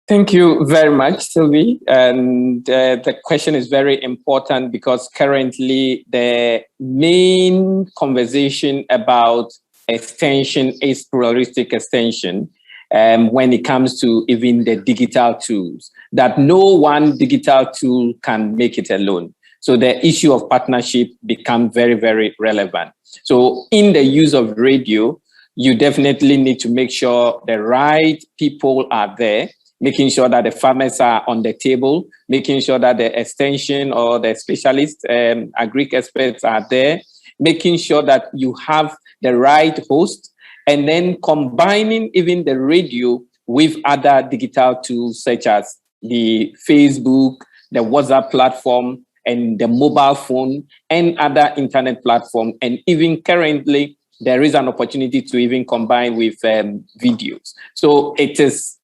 Thank you very much, Sylvie. And the question is very important because currently the main conversation about extension is pluralistic extension when it comes to even the digital tools, that no one digital tool can make it alone. So the issue of partnership becomes very, very relevant. So in the use of radio, you definitely need to make sure the right people are there, making sure that the farmers are on the table, making sure that the extension or the specialists, agri experts are there, making sure that you have the right host, and then combining even the radio with other digital tools such as the Facebook, the WhatsApp platform, and the mobile phone, and other internet platform. And even currently, there is an opportunity to even combine with videos. So it is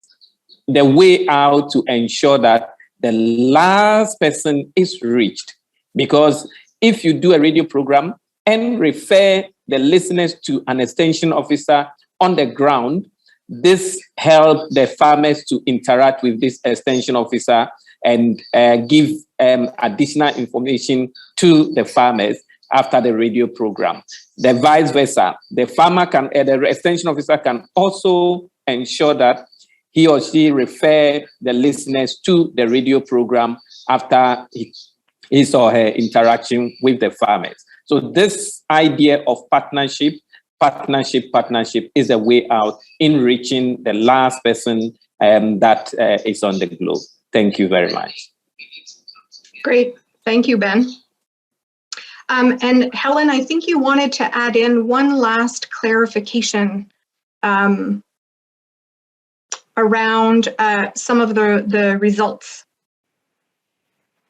the way out to ensure that the last person is reached. Because if you do a radio program and refer the listeners to an extension officer on the ground, this helps the farmers to interact with this extension officer and give additional information to the farmers after the radio program. The vice versa, the farmer can, the extension officer can also ensure that he or she refer the listeners to the radio program after his or her interaction with the farmers. So this idea of partnership is a way out in reaching the last person that is on the globe. Thank you very much. Great, thank you, Ben. And Helen, I think you wanted to add in one last clarification around some of the results.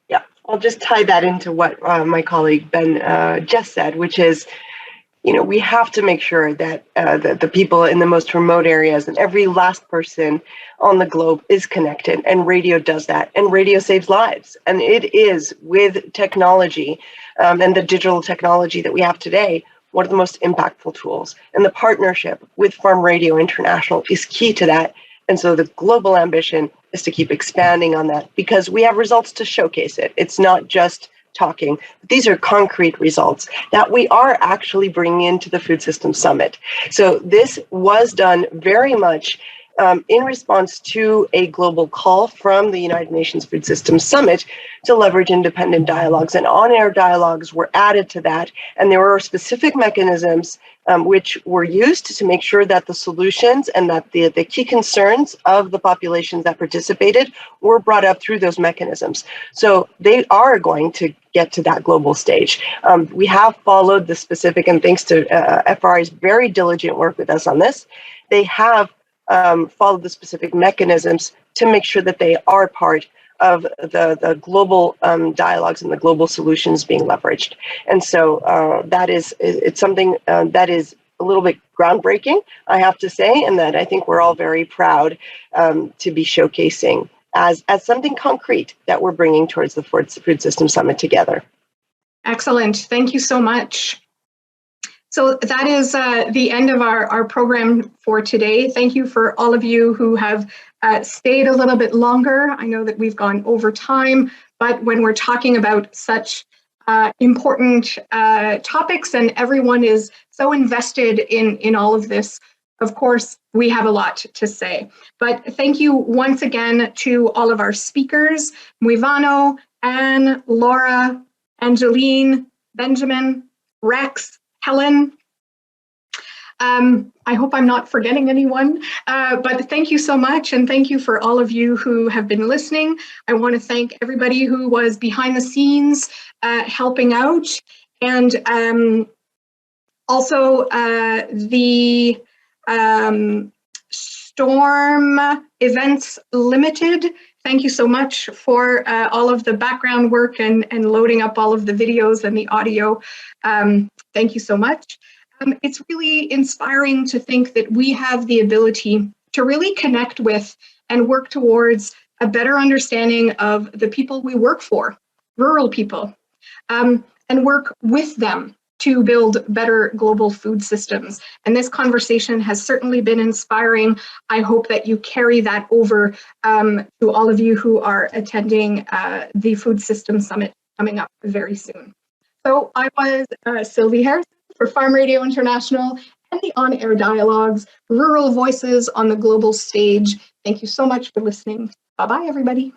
Yeah, I'll just tie that into what my colleague Ben just said, which is, we have to make sure that the people in the most remote areas and every last person on the globe is connected, and radio does that, and radio saves lives. And it is, with technology and the digital technology that we have today, one of the most impactful tools. And the partnership with Farm Radio International is key to that. And so the global ambition is to keep expanding on that, because we have results to showcase it. It's not just talking. These are concrete results that we are actually bringing into the Food Systems Summit. So this was done very much in response to a global call from the United Nations Food Systems Summit to leverage independent dialogues. And on-air dialogues were added to that, and there were specific mechanisms which were used to make sure that the solutions and that the key concerns of the populations that participated were brought up through those mechanisms. So they are going to get to that global stage. We have followed the specific, and thanks to FRI's very diligent work with us on this, they have followed the specific mechanisms to make sure that they are part of the global dialogues and the global solutions being leveraged. And so it's something that is a little bit groundbreaking, I have to say, and that I think we're all very proud to be showcasing as something concrete that we're bringing towards the Food Systems Summit together. Excellent. Thank you so much. So that is the end of our program for today. Thank you for all of you who have stayed a little bit longer. I know that we've gone over time, but when we're talking about such important topics and everyone is so invested in all of this, of course, we have a lot to say. But thank you once again to all of our speakers, Muivano, Anne, Laura, Angeline, Benjamin, Rex, Helen. I hope I'm not forgetting anyone, but thank you so much, and thank you for all of you who have been listening. I want to thank everybody who was behind the scenes helping out, and also the Storm Events Limited. Thank you so much for all of the background work and loading up all of the videos and the audio. Thank you so much. It's really inspiring to think that we have the ability to really connect with and work towards a better understanding of the people we work for, rural people, and work with them to build better global food systems. And this conversation has certainly been inspiring. I hope that you carry that over to all of you who are attending the Food Systems Summit coming up very soon. So I was Sylvie Harrison for Farm Radio International and the On-Air Dialogues, Rural Voices on the Global Stage. Thank you so much for listening. Bye-bye, everybody.